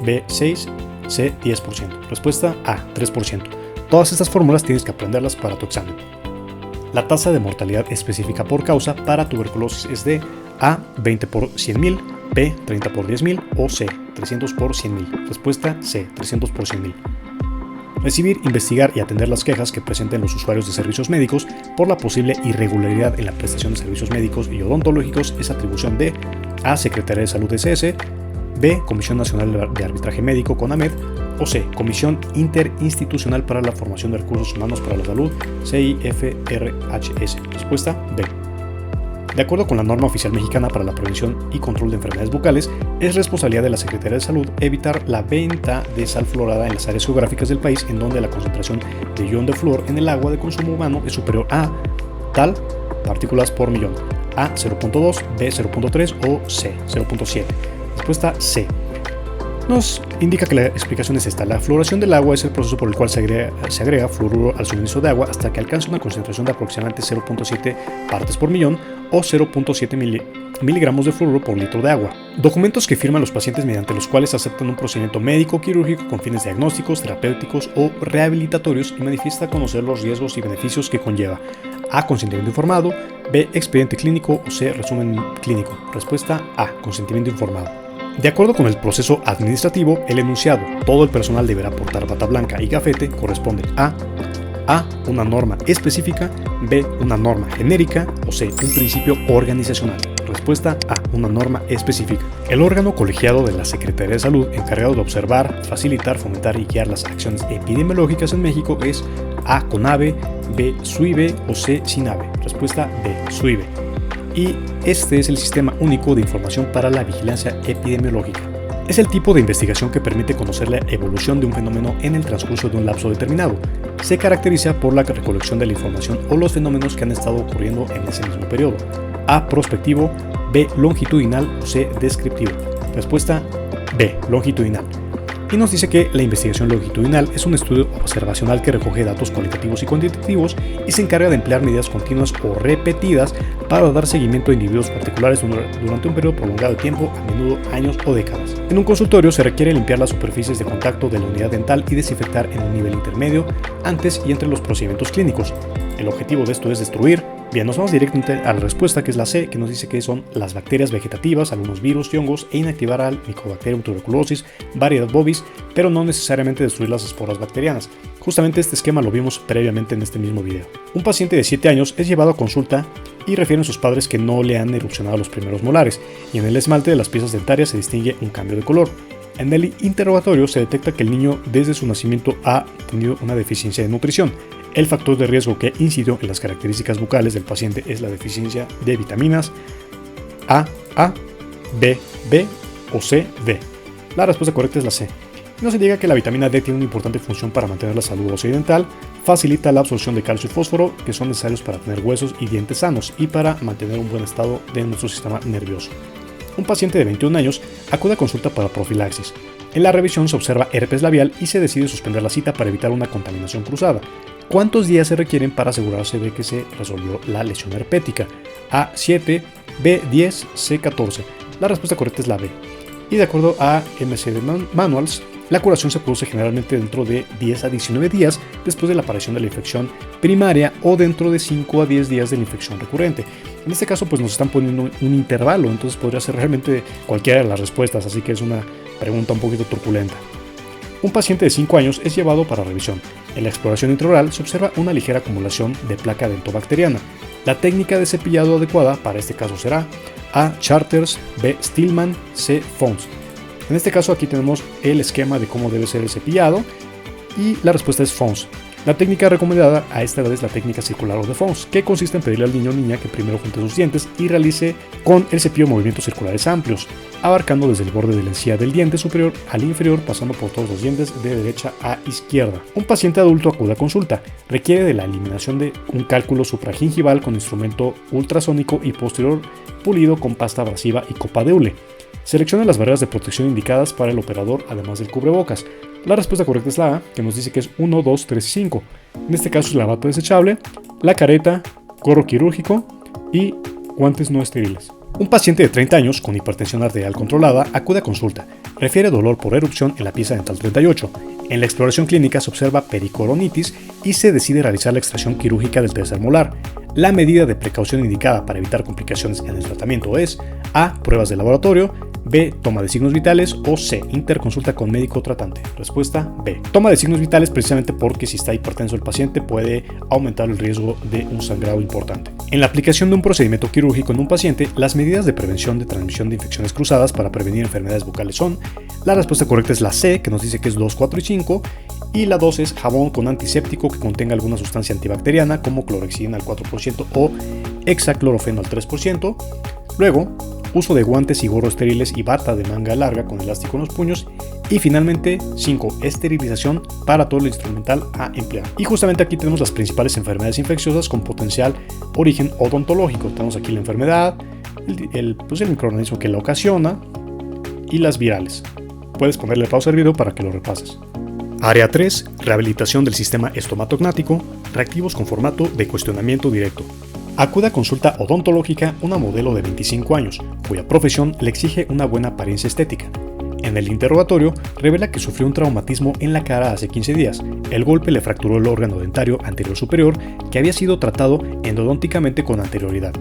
B. 6, C. 10%. Respuesta A. 3%. Todas estas fórmulas tienes que aprenderlas para tu examen. La tasa de mortalidad específica por causa para tuberculosis es de A. 20 por 100.000, B. 30 por 10.000 o C. 300 por 100.000. Respuesta C. 300 por 100.000. Recibir, investigar y atender las quejas que presenten los usuarios de servicios médicos por la posible irregularidad en la prestación de servicios médicos y odontológicos es atribución de A. Secretaría de Salud SS, B. Comisión Nacional de Arbitraje Médico CONAMED o C. Comisión Interinstitucional para la Formación de Recursos Humanos para la Salud CIFRHS. Respuesta B. De acuerdo con la norma oficial mexicana para la prevención y control de enfermedades bucales, es responsabilidad de la Secretaría de Salud evitar la venta de sal fluorada en las áreas geográficas del país en donde la concentración de ion de flúor en el agua de consumo humano es superior a tal partículas por millón, A 0.2, B 0.3 o C 0.7. Respuesta C. Nos indica que la explicación es esta. La fluoración del agua es el proceso por el cual se agrega fluoruro al suministro de agua hasta que alcanza una concentración de aproximadamente 0.7 partes por millón o 0.7 miligramos de fluoruro por litro de agua. Documentos que firman los pacientes mediante los cuales aceptan un procedimiento médico o quirúrgico con fines diagnósticos, terapéuticos o rehabilitatorios y manifiesta conocer los riesgos y beneficios que conlleva. A. Consentimiento informado. B. Expediente clínico o C. Resumen clínico. Respuesta A. Consentimiento informado. De acuerdo con el proceso administrativo, el enunciado, todo el personal deberá portar bata blanca y gafete, corresponde a una norma específica, B, una norma genérica o C, un principio organizacional. Respuesta A, una norma específica. El órgano colegiado de la Secretaría de Salud encargado de observar, facilitar, fomentar y guiar las acciones epidemiológicas en México es A, CONAVE, B, SUIVE o C, SINAVE. Respuesta B, SUIVE. Y este es el Sistema Único de Información para la Vigilancia Epidemiológica. Es el tipo de investigación que permite conocer la evolución de un fenómeno en el transcurso de un lapso determinado. Se caracteriza por la recolección de la información o los fenómenos que han estado ocurriendo en ese mismo periodo. A, prospectivo, B, longitudinal o C, descriptivo. Respuesta B, longitudinal. Y nos dice que la investigación longitudinal es un estudio observacional que recoge datos cualitativos y cuantitativos y se encarga de emplear medidas continuas o repetidas para dar seguimiento a individuos particulares durante un periodo prolongado de tiempo, a menudo años o décadas. En un consultorio se requiere limpiar las superficies de contacto de la unidad dental y desinfectar en un nivel intermedio antes y entre los procedimientos clínicos. El objetivo de esto es destruir. Bien, nos vamos directamente a la respuesta, que es la C, que nos dice que son las bacterias vegetativas, algunos virus y hongos, e inactivar al Mycobacterium tuberculosis, variedad bovis, pero no necesariamente destruir las esporas bacterianas. Justamente este esquema lo vimos previamente en este mismo video. Un paciente de 7 años es llevado a consulta y refieren sus padres que no le han erupcionado los primeros molares, y en el esmalte de las piezas dentarias se distingue un cambio de color. En el interrogatorio se detecta que el niño desde su nacimiento ha tenido una deficiencia de nutrición. El factor de riesgo que incidió en las características bucales del paciente es la deficiencia de vitaminas A, B, B o C, D. La respuesta correcta es la C. Nos indica que la vitamina D tiene una importante función para mantener la salud ósea y dental, facilita la absorción de calcio y fósforo, que son necesarios para tener huesos y dientes sanos y para mantener un buen estado de nuestro sistema nervioso. Un paciente de 21 años acude a consulta para profilaxis. En la revisión se observa herpes labial y se decide suspender la cita para evitar una contaminación cruzada. ¿Cuántos días se requieren para asegurarse de que se resolvió la lesión herpética? A, 7, B, 10, C, 14. La respuesta correcta es la B. Y de acuerdo a MCD Manuals, la curación se produce generalmente dentro de 10 a 19 días después de la aparición de la infección primaria o dentro de 5 a 10 días de la infección recurrente. En este caso pues nos están poniendo un intervalo, entonces podría ser realmente cualquiera de las respuestas, así que es una pregunta un poquito turbulenta. Un paciente de 5 años es llevado para revisión. En la exploración intraoral se observa una ligera acumulación de placa dentobacteriana. La técnica de cepillado adecuada para este caso será A. Charters, B. Stillman, C. Fons. En este caso aquí tenemos el esquema de cómo debe ser el cepillado y la respuesta es Fons. La técnica recomendada a esta edad es la técnica circular o de Fons, que consiste en pedirle al niño o niña que primero junte sus dientes y realice con el cepillo movimientos circulares amplios, abarcando desde el borde de la encía del diente superior al inferior, pasando por todos los dientes de derecha a izquierda. Un paciente adulto acude a consulta. Requiere de la eliminación de un cálculo supragingival con instrumento ultrasónico y posterior pulido con pasta abrasiva y copa de hule. Selecciona las barreras de protección indicadas para el operador, además del cubrebocas. La respuesta correcta es la A, que nos dice que es 1, 2, 3 y 5. En este caso es la bata desechable, la careta, gorro quirúrgico y guantes no estériles. Un paciente de 30 años con hipertensión arterial controlada acude a consulta. Refiere dolor por erupción en la pieza dental 38. En la exploración clínica se observa pericoronitis y se decide realizar la extracción quirúrgica del tercer molar. La medida de precaución indicada para evitar complicaciones en el tratamiento es A. Pruebas de laboratorio, B. Toma de signos vitales. O C. Interconsulta con médico tratante. Respuesta B. Toma de signos vitales precisamente porque si está hipertenso el paciente puede aumentar el riesgo de un sangrado importante. En la aplicación de un procedimiento quirúrgico en un paciente, las medidas de prevención de transmisión de infecciones cruzadas para prevenir enfermedades bucales son: la respuesta correcta es la C, que nos dice que es 2, 4 y 5, y la 2 es jabón con antiséptico que contenga alguna sustancia antibacteriana como clorexidina al 4% o hexaclorofeno al 3%. Luego, uso de guantes y gorros estériles y bata de manga larga con elástico en los puños. Y finalmente, 5. Esterilización para todo el instrumental a emplear. Y justamente aquí tenemos las principales enfermedades infecciosas con potencial origen odontológico. Tenemos aquí la enfermedad, el microorganismo que la ocasiona y las virales. Puedes ponerle pausa al video para que lo repases. Área 3. Rehabilitación del sistema estomatognático. Reactivos con formato de cuestionamiento directo. Acude a consulta odontológica una modelo de 25 años, cuya profesión le exige una buena apariencia estética. En el interrogatorio, revela que sufrió un traumatismo en la cara hace 15 días. El golpe le fracturó el órgano dentario anterior superior, que había sido tratado endodónticamente con anterioridad.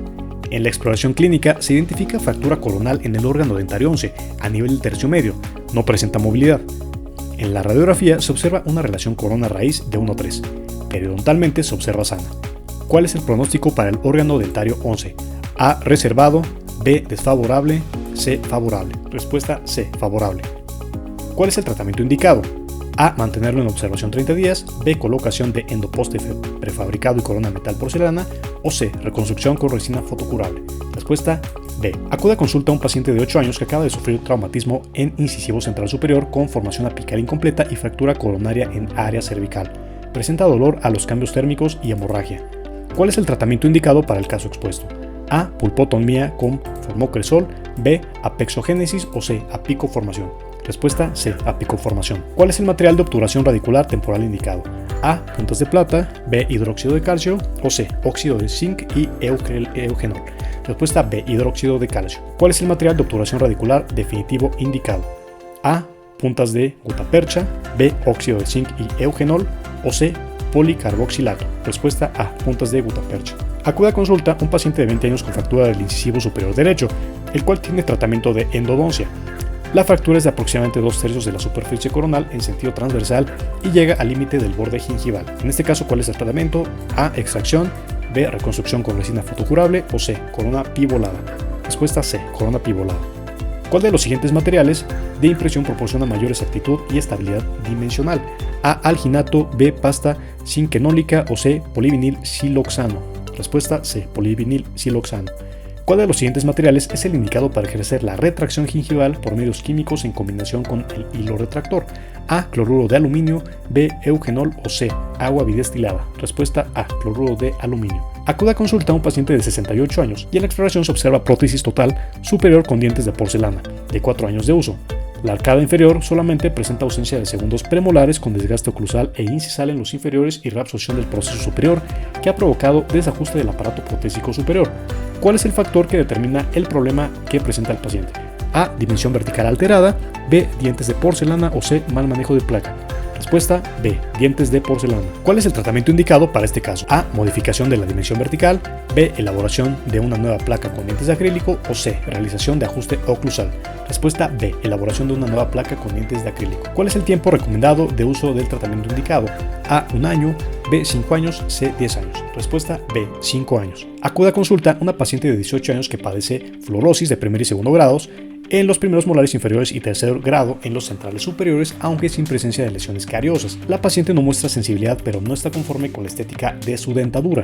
En la exploración clínica se identifica fractura coronal en el órgano dentario 11, a nivel del tercio medio. No presenta movilidad. En la radiografía se observa una relación corona-raíz de 1:3. Periodontalmente se observa sana. ¿Cuál es el pronóstico para el órgano dentario 11? A. Reservado. B. Desfavorable. C. Favorable. Respuesta C. Favorable. ¿Cuál es el tratamiento indicado? A. Mantenerlo en observación 30 días. B. Colocación de endoposte prefabricado y corona metal porcelana. O C. Reconstrucción con resina fotocurable. Respuesta D. Acude a consulta a un paciente de 8 años que acaba de sufrir traumatismo en incisivo central superior con formación apical incompleta y fractura coronaria en área cervical. Presenta dolor a los cambios térmicos y hemorragia. ¿Cuál es el tratamiento indicado para el caso expuesto? A. Pulpotomía con formocresol. B. Apexogénesis o C. Apicoformación. Respuesta C. Apicoformación. ¿Cuál es el material de obturación radicular temporal indicado? A. Puntas de plata. B. Hidróxido de calcio. O C. Óxido de zinc y eugenol. Respuesta B. Hidróxido de calcio. ¿Cuál es el material de obturación radicular definitivo indicado? A. Puntas de gutapercha. B. Óxido de zinc y eugenol. O C. Policarboxilato. Respuesta A. Puntas de gutapercha. Acude a consulta un paciente de 20 años con fractura del incisivo superior derecho, el cual tiene tratamiento de endodoncia. La fractura es de aproximadamente 2/3 de la superficie coronal en sentido transversal y llega al límite del borde gingival. En este caso, ¿cuál es el tratamiento? A. Extracción. B. Reconstrucción con resina fotocurable. O C. Corona pivolada. Respuesta C. Corona pivolada. ¿Cuál de los siguientes materiales de impresión proporciona mayor exactitud y estabilidad dimensional? A. Alginato. B. Pasta cinquenólica. O C. Polivinil siloxano. Respuesta C. Polivinil siloxano. ¿Cuál de los siguientes materiales es el indicado para ejercer la retracción gingival por medios químicos en combinación con el hilo retractor? A. Cloruro de aluminio. B. Eugenol. O C. Agua bidestilada. Respuesta A. Cloruro de aluminio. Acude a consulta a un paciente de 68 años y en la exploración se observa prótesis total superior con dientes de porcelana, de 4 años de uso. La arcada inferior solamente presenta ausencia de segundos premolares con desgaste oclusal e incisal en los inferiores y reabsorción del proceso superior que ha provocado desajuste del aparato protésico superior. ¿Cuál es el factor que determina el problema que presenta el paciente? A. Dimensión vertical alterada. B. Dientes de porcelana. O C. Mal manejo de placa. Respuesta B. Dientes de porcelana. ¿Cuál es el tratamiento indicado para este caso? A. Modificación de la dimensión vertical. B. Elaboración de una nueva placa con dientes de acrílico. O C. Realización de ajuste oclusal. Respuesta B. Elaboración de una nueva placa con dientes de acrílico. ¿Cuál es el tiempo recomendado de uso del tratamiento indicado? A. 1 año. B. 5 años. C. 10 años. Respuesta B. 5 años. Acude a consulta una paciente de 18 años que padece fluorosis de primer y segundo grados en los primeros molares inferiores y tercer grado en los centrales superiores, aunque sin presencia de lesiones cariosas. La paciente no muestra sensibilidad, pero no está conforme con la estética de su dentadura.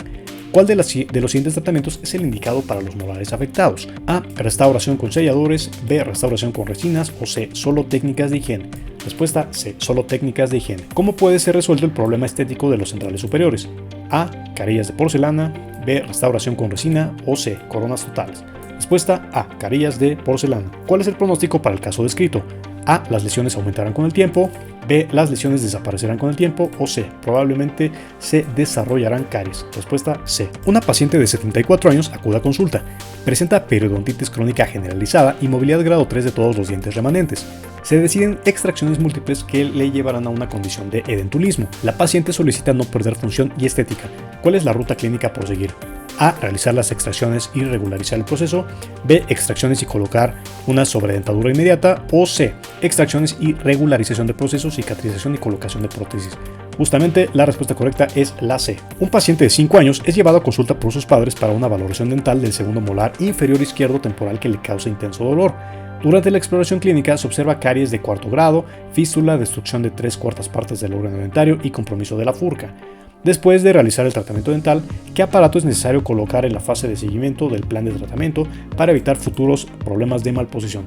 ¿Cuál de los siguientes tratamientos es el indicado para los molares afectados? A. Restauración con selladores. B. Restauración con resinas. O C. Solo técnicas de higiene. Respuesta C. Solo técnicas de higiene. ¿Cómo puede ser resuelto el problema estético de los centrales superiores? A. Carillas de porcelana. B. Restauración con resina. O C. Coronas totales. Respuesta A. Carillas de porcelana. ¿Cuál es el pronóstico para el caso descrito? A. Las lesiones aumentarán con el tiempo. B. Las lesiones desaparecerán con el tiempo. O C. Probablemente se desarrollarán caries. Respuesta C. Una paciente de 74 años acude a consulta. Presenta periodontitis crónica generalizada y movilidad grado 3 de todos los dientes remanentes. Se deciden extracciones múltiples que le llevarán a una condición de edentulismo. La paciente solicita no perder función y estética. ¿Cuál es la ruta clínica por seguir? A. Realizar las extracciones y regularizar el proceso. B. Extracciones y colocar una sobredentadura inmediata. O C. Extracciones y regularización de proceso, cicatrización y colocación de prótesis. Justamente la respuesta correcta es la C. Un paciente de 5 años es llevado a consulta por sus padres para una valoración dental del segundo molar inferior izquierdo temporal que le causa intenso dolor. Durante la exploración clínica se observa caries de cuarto grado, fístula, destrucción de 3/4 partes del órgano dentario y compromiso de la furca. Después de realizar el tratamiento dental, ¿qué aparato es necesario colocar en la fase de seguimiento del plan de tratamiento para evitar futuros problemas de malposición?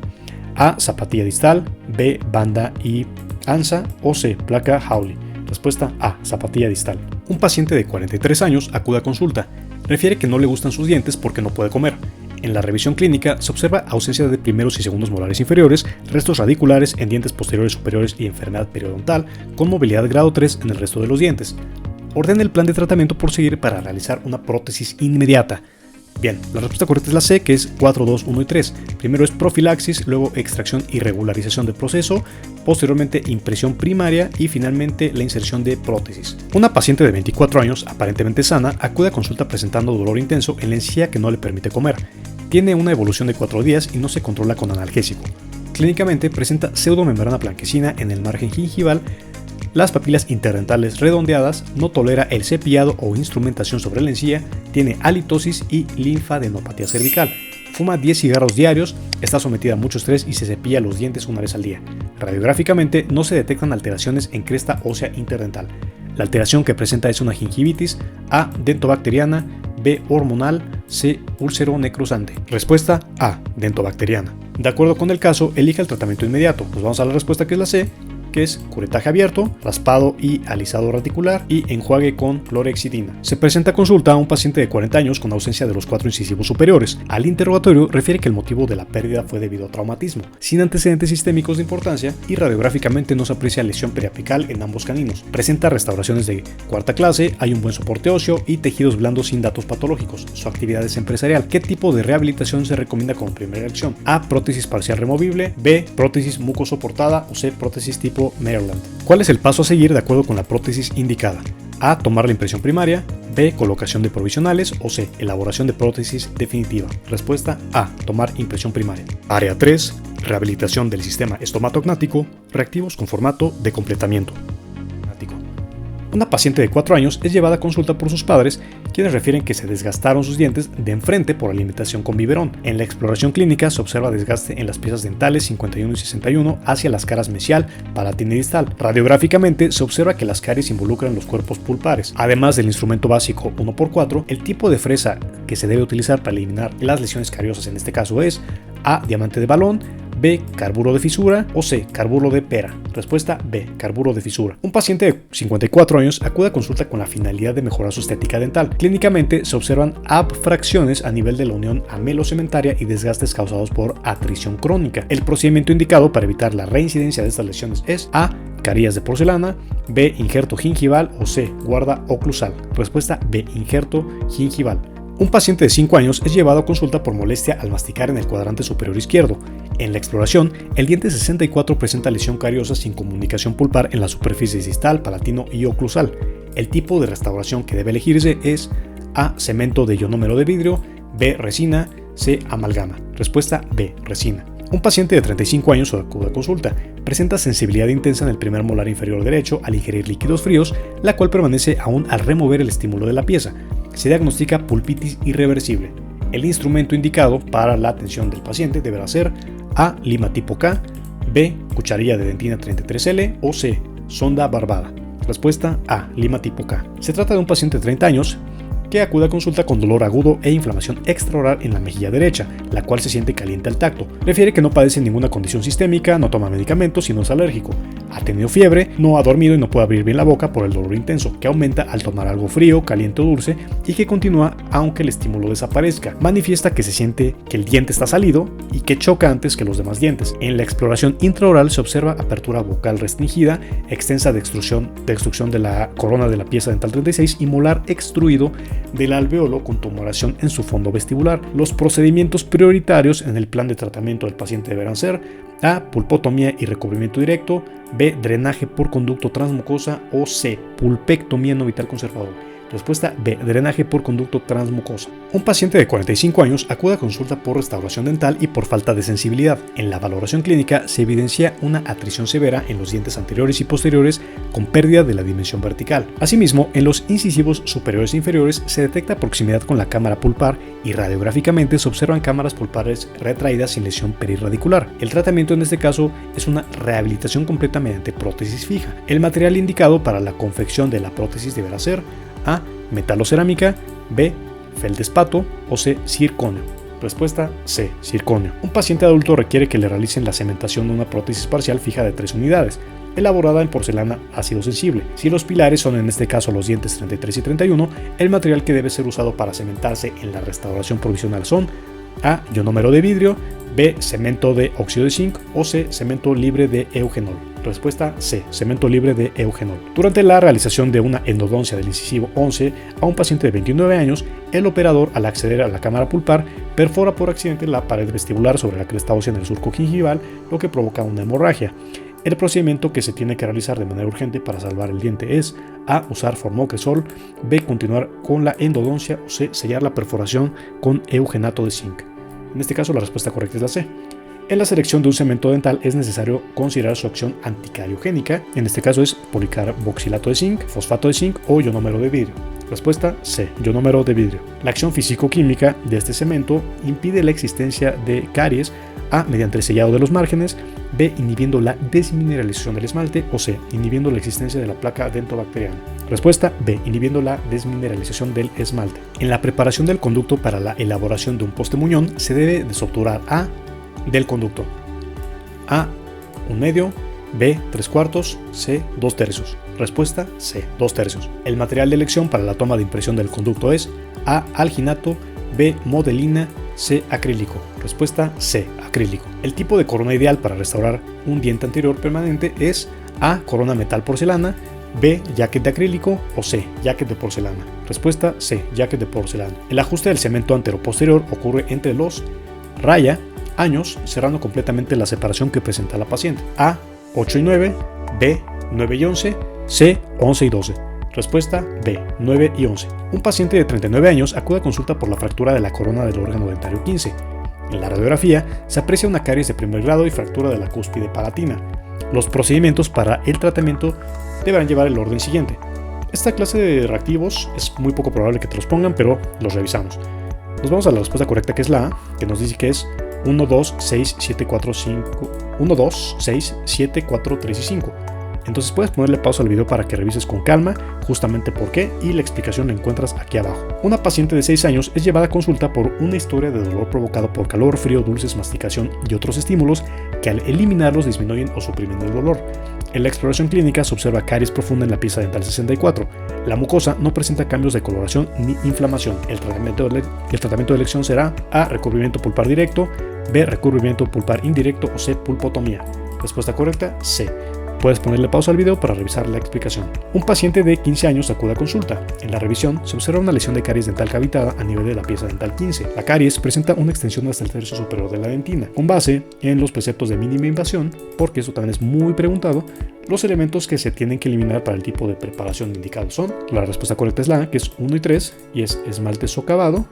A. Zapatilla distal. B. Banda y ansa. O C. Placa Hawley. Respuesta A. Zapatilla distal. Un paciente de 43 años acude a consulta. Refiere que no le gustan sus dientes porque no puede comer. En la revisión clínica se observa ausencia de primeros y segundos molares inferiores, restos radiculares en dientes posteriores superiores y enfermedad periodontal, con movilidad grado 3 en el resto de los dientes. Ordena el plan de tratamiento por seguir para realizar una prótesis inmediata. Bien, la respuesta correcta es la C, que es 4, 2, 1 y 3. Primero es profilaxis, luego extracción y regularización del proceso, posteriormente impresión primaria y finalmente la inserción de prótesis. Una paciente de 24 años, aparentemente sana, acude a consulta presentando dolor intenso en la encía que no le permite comer. Tiene una evolución de 4 días y no se controla con analgésico. Clínicamente presenta pseudomembrana blanquecina en el margen gingival, las papilas interdentales redondeadas, no tolera el cepillado o instrumentación sobre la encía, tiene halitosis y linfadenopatía cervical. Fuma 10 cigarros diarios, está sometida a mucho estrés y se cepilla los dientes una vez al día. Radiográficamente no se detectan alteraciones en cresta ósea interdental. La alteración que presenta es una gingivitis, A. dentobacteriana, B. hormonal, C. úlcero necrosante. Respuesta A. dentobacteriana. De acuerdo con el caso, elija el tratamiento inmediato. Pues vamos a la respuesta, que es la C, que es curetaje abierto, raspado y alisado reticular y enjuague con clorexidina. Se presenta a consulta a un paciente de 40 años con ausencia de los 4 incisivos superiores. Al interrogatorio refiere que el motivo de la pérdida fue debido a traumatismo, sin antecedentes sistémicos de importancia, y radiográficamente no se aprecia lesión periapical en ambos caninos. Presenta restauraciones de cuarta clase, hay un buen soporte óseo y tejidos blandos sin datos patológicos. Su actividad es empresarial. ¿Qué tipo de rehabilitación se recomienda como primera acción? A. Prótesis parcial removible. B. Prótesis mucosoportada. O C. Prótesis tipo Maryland. ¿Cuál es el paso a seguir de acuerdo con la prótesis indicada? A. Tomar la impresión primaria. B. Colocación de provisionales. O C. Elaboración de prótesis definitiva. Respuesta A. Tomar impresión primaria. Área 3. Rehabilitación del sistema estomatognático. Reactivos con formato de completamiento. Una paciente de 4 años es llevada a consulta por sus padres, quienes refieren que se desgastaron sus dientes de enfrente por alimentación con biberón. En la exploración clínica se observa desgaste en las piezas dentales 51 y 61 hacia las caras mesial, palatina y distal. Radiográficamente se observa que las caries involucran los cuerpos pulpares. Además del instrumento básico 1x4, el tipo de fresa que se debe utilizar para eliminar las lesiones cariosas en este caso es A. Diamante de balón, B. Carburo de fisura. O C. Carburo de pera. Respuesta B. Carburo de fisura. Un paciente de 54 años acude a consulta con la finalidad de mejorar su estética dental. Clínicamente se observan abfracciones a nivel de la unión amelocementaria y desgastes causados por atrición crónica. El procedimiento indicado para evitar la reincidencia de estas lesiones es A. Carillas de porcelana, B. Injerto gingival o C. Guarda oclusal. Respuesta B. Injerto gingival. Un paciente de 5 años es llevado a consulta por molestia al masticar en el cuadrante superior izquierdo. En la exploración, el diente 64 presenta lesión cariosa sin comunicación pulpar en la superficie distal, palatino y oclusal. El tipo de restauración que debe elegirse es A. Cemento de ionómero de vidrio, B. Resina, C. Amalgama. Respuesta B. Resina. Un paciente de 35 años acude a consulta. Presenta sensibilidad intensa en el primer molar inferior derecho al ingerir líquidos fríos, la cual permanece aún al remover el estímulo de la pieza. Se diagnostica pulpitis irreversible. El instrumento indicado para la atención del paciente deberá ser A. Lima tipo K, B. Cucharilla de dentina 33L o C. Sonda barbada. Respuesta A. Lima tipo K. Se trata de un paciente de 30 años que acude a consulta con dolor agudo e inflamación extraoral en la mejilla derecha, la cual se siente caliente al tacto. Refiere que no padece ninguna condición sistémica, no toma medicamentos y no es alérgico. Ha tenido fiebre, no ha dormido y no puede abrir bien la boca por el dolor intenso, que aumenta al tomar algo frío, caliente o dulce y que continúa aunque el estímulo desaparezca. Manifiesta que se siente que el diente está salido y que choca antes que los demás dientes. En la exploración intraoral se observa apertura vocal restringida, extensa destrucción de la corona de la pieza dental 36 y molar extruido del alveolo con tumoración en su fondo vestibular. Los procedimientos prioritarios en el plan de tratamiento del paciente deberán ser A. Pulpotomía y recubrimiento directo, B. Drenaje por conducto transmucosa o C. Pulpectomía no vital conservador. Respuesta B. Drenaje por conducto transmucosa. Un paciente de 45 años acude a consulta por restauración dental y por falta de sensibilidad. En la valoración clínica se evidencia una atrición severa en los dientes anteriores y posteriores con pérdida de la dimensión vertical. Asimismo, en los incisivos superiores e inferiores se detecta proximidad con la cámara pulpar y radiográficamente se observan cámaras pulpares retraídas sin lesión perirradicular. El tratamiento en este caso es una rehabilitación completa mediante prótesis fija. El material indicado para la confección de la prótesis deberá ser A. Metalocerámica, B. Feldespato o C. Circonio. Respuesta C. Circonio. Un paciente adulto requiere que le realicen la cementación de una prótesis parcial fija de 3 unidades, elaborada en porcelana ácido sensible. Si los pilares son en este caso los dientes 33 y 31, el material que debe ser usado para cementarse en la restauración provisional son A. Ionómero de vidrio, B. Cemento de óxido de zinc o C. Cemento libre de eugenol. Respuesta C. Cemento libre de eugenol. Durante la realización de una endodoncia del incisivo 11 a un paciente de 29 años, el operador, al acceder a la cámara pulpar, perfora por accidente la pared vestibular sobre la cresta ósea en el surco gingival, lo que provoca una hemorragia. El procedimiento que se tiene que realizar de manera urgente para salvar el diente es A. Usar formocresol, B. Continuar con la endodoncia o C. Sellar la perforación con eugenato de zinc. En este caso la respuesta correcta es la C. En la selección de un cemento dental es necesario considerar su acción anticariogénica, en este caso es policarboxilato de zinc, fosfato de zinc o ionómero de vidrio. Respuesta C. Ionómero de vidrio. La acción físico-química de este cemento impide la existencia de caries, A. Mediante el sellado de los márgenes, B. Inhibiendo la desmineralización del esmalte o C. Inhibiendo la existencia de la placa dentobacteriana. Respuesta B. Inhibiendo la desmineralización del esmalte. En la preparación del conducto para la elaboración de un poste muñón se debe desobturar A. Del conducto. A. 1/2, B. 3/4, C. 2/3. Respuesta C. 2/3. El material de elección para la toma de impresión del conducto es A. Alginato, B. Modelina, C. Acrílico. Respuesta C. Acrílico. El tipo de corona ideal para restaurar un diente anterior permanente es A. Corona metal porcelana, B. Jacket de acrílico o C. Jacket de porcelana. Respuesta C. Jacket de porcelana. El ajuste del cemento antero-posterior ocurre entre los años, cerrando completamente la separación que presenta la paciente. A. 8 y 9, B. 9 y 11, C. 11 y 12. Respuesta B. 9 y 11. Un paciente de 39 años acude a consulta por la fractura de la corona del órgano dentario 15. En la radiografía se aprecia una caries de primer grado y fractura de la cúspide palatina. Los procedimientos para el tratamiento deberán llevar el orden siguiente. Esta clase de reactivos es muy poco probable que te los pongan, pero los revisamos. Nos vamos a la respuesta correcta, que es la A, que nos dice que es 1, 2, 6, 7, 4, 5, 1, 2, 6, 7, 4, 3 y 5. Entonces puedes ponerle pausa al video para que revises con calma justamente por qué, y la explicación la encuentras aquí abajo. Una paciente de 6 años es llevada a consulta por una historia de dolor provocado por calor, frío, dulces, masticación y otros estímulos que al eliminarlos disminuyen o suprimen el dolor. En la exploración clínica se observa caries profunda en la pieza dental 64. La mucosa no presenta cambios de coloración ni inflamación. El tratamiento de elección será A. Recubrimiento pulpar directo, B. Recubrimiento pulpar indirecto o C. Pulpotomía. Respuesta correcta, C. Puedes ponerle pausa al video para revisar la explicación. Un paciente de 15 años acude a consulta. En la revisión se observa una lesión de caries dental cavitada a nivel de la pieza dental 15. La caries presenta una extensión hasta el tercio superior de la dentina. Con base en los preceptos de mínima invasión, porque eso también es muy preguntado, los elementos que se tienen que eliminar para el tipo de preparación indicado son: la respuesta correcta es la A, que es 1 y 3, y es esmalte socavado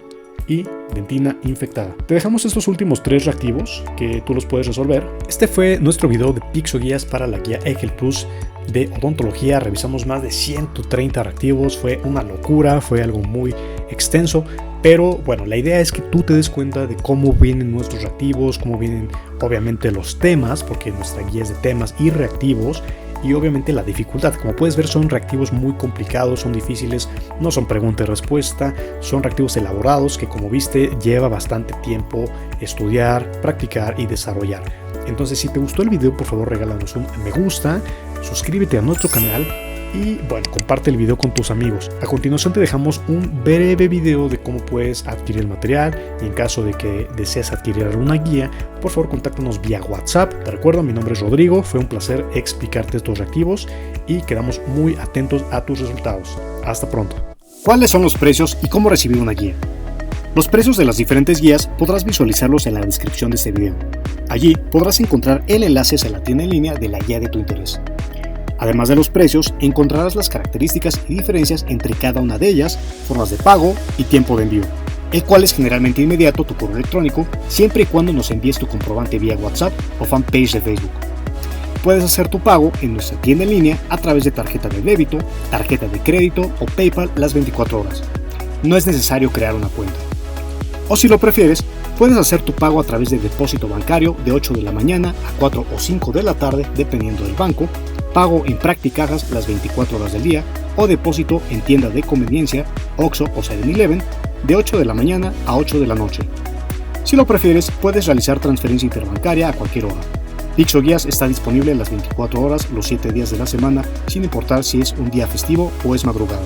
y dentina infectada. Te dejamos estos últimos 3 reactivos que tú los puedes resolver. Este fue nuestro video de Pixoguías para la guía EGEL Plus de odontología. Revisamos más de 130 reactivos, fue una locura, fue algo muy extenso, pero bueno, la idea es que tú te des cuenta de cómo vienen nuestros reactivos, cómo vienen obviamente los temas, porque nuestra guía es de temas y reactivos. Y obviamente la dificultad, como puedes ver, son reactivos muy complicados, son difíciles, no son pregunta y respuesta, son reactivos elaborados que, como viste, lleva bastante tiempo estudiar, practicar y desarrollar. Entonces, si te gustó el video, por favor regálanos un me gusta, suscríbete a nuestro canal y bueno, comparte el video con tus amigos. A continuación te dejamos un breve video de cómo puedes adquirir el material, y en caso de que desees adquirir alguna guía, por favor contáctanos vía WhatsApp. Te recuerdo, mi nombre es Rodrigo, fue un placer explicarte estos reactivos y quedamos muy atentos a tus resultados. Hasta pronto. ¿Cuáles son los precios y cómo recibir una guía? Los precios de las diferentes guías podrás visualizarlos en la descripción de este video. Allí podrás encontrar el enlace a la tienda en línea de la guía de tu interés. Además de los precios, encontrarás las características y diferencias entre cada una de ellas, formas de pago y tiempo de envío, el cual es generalmente inmediato tu correo electrónico siempre y cuando nos envíes tu comprobante vía WhatsApp o fanpage de Facebook. Puedes hacer tu pago en nuestra tienda en línea a través de tarjeta de débito, tarjeta de crédito o PayPal las 24 horas. No es necesario crear una cuenta. O si lo prefieres, puedes hacer tu pago a través de depósito bancario de 8 de la mañana a 4 o 5 de la tarde dependiendo del banco, pago en Practicajas las 24 horas del día o depósito en tienda de conveniencia, Oxxo o 7-Eleven de 8 de la mañana a 8 de la noche. Si lo prefieres, puedes realizar transferencia interbancaria a cualquier hora. Pixoguías está disponible las 24 horas, los 7 días de la semana, sin importar si es un día festivo o es madrugada.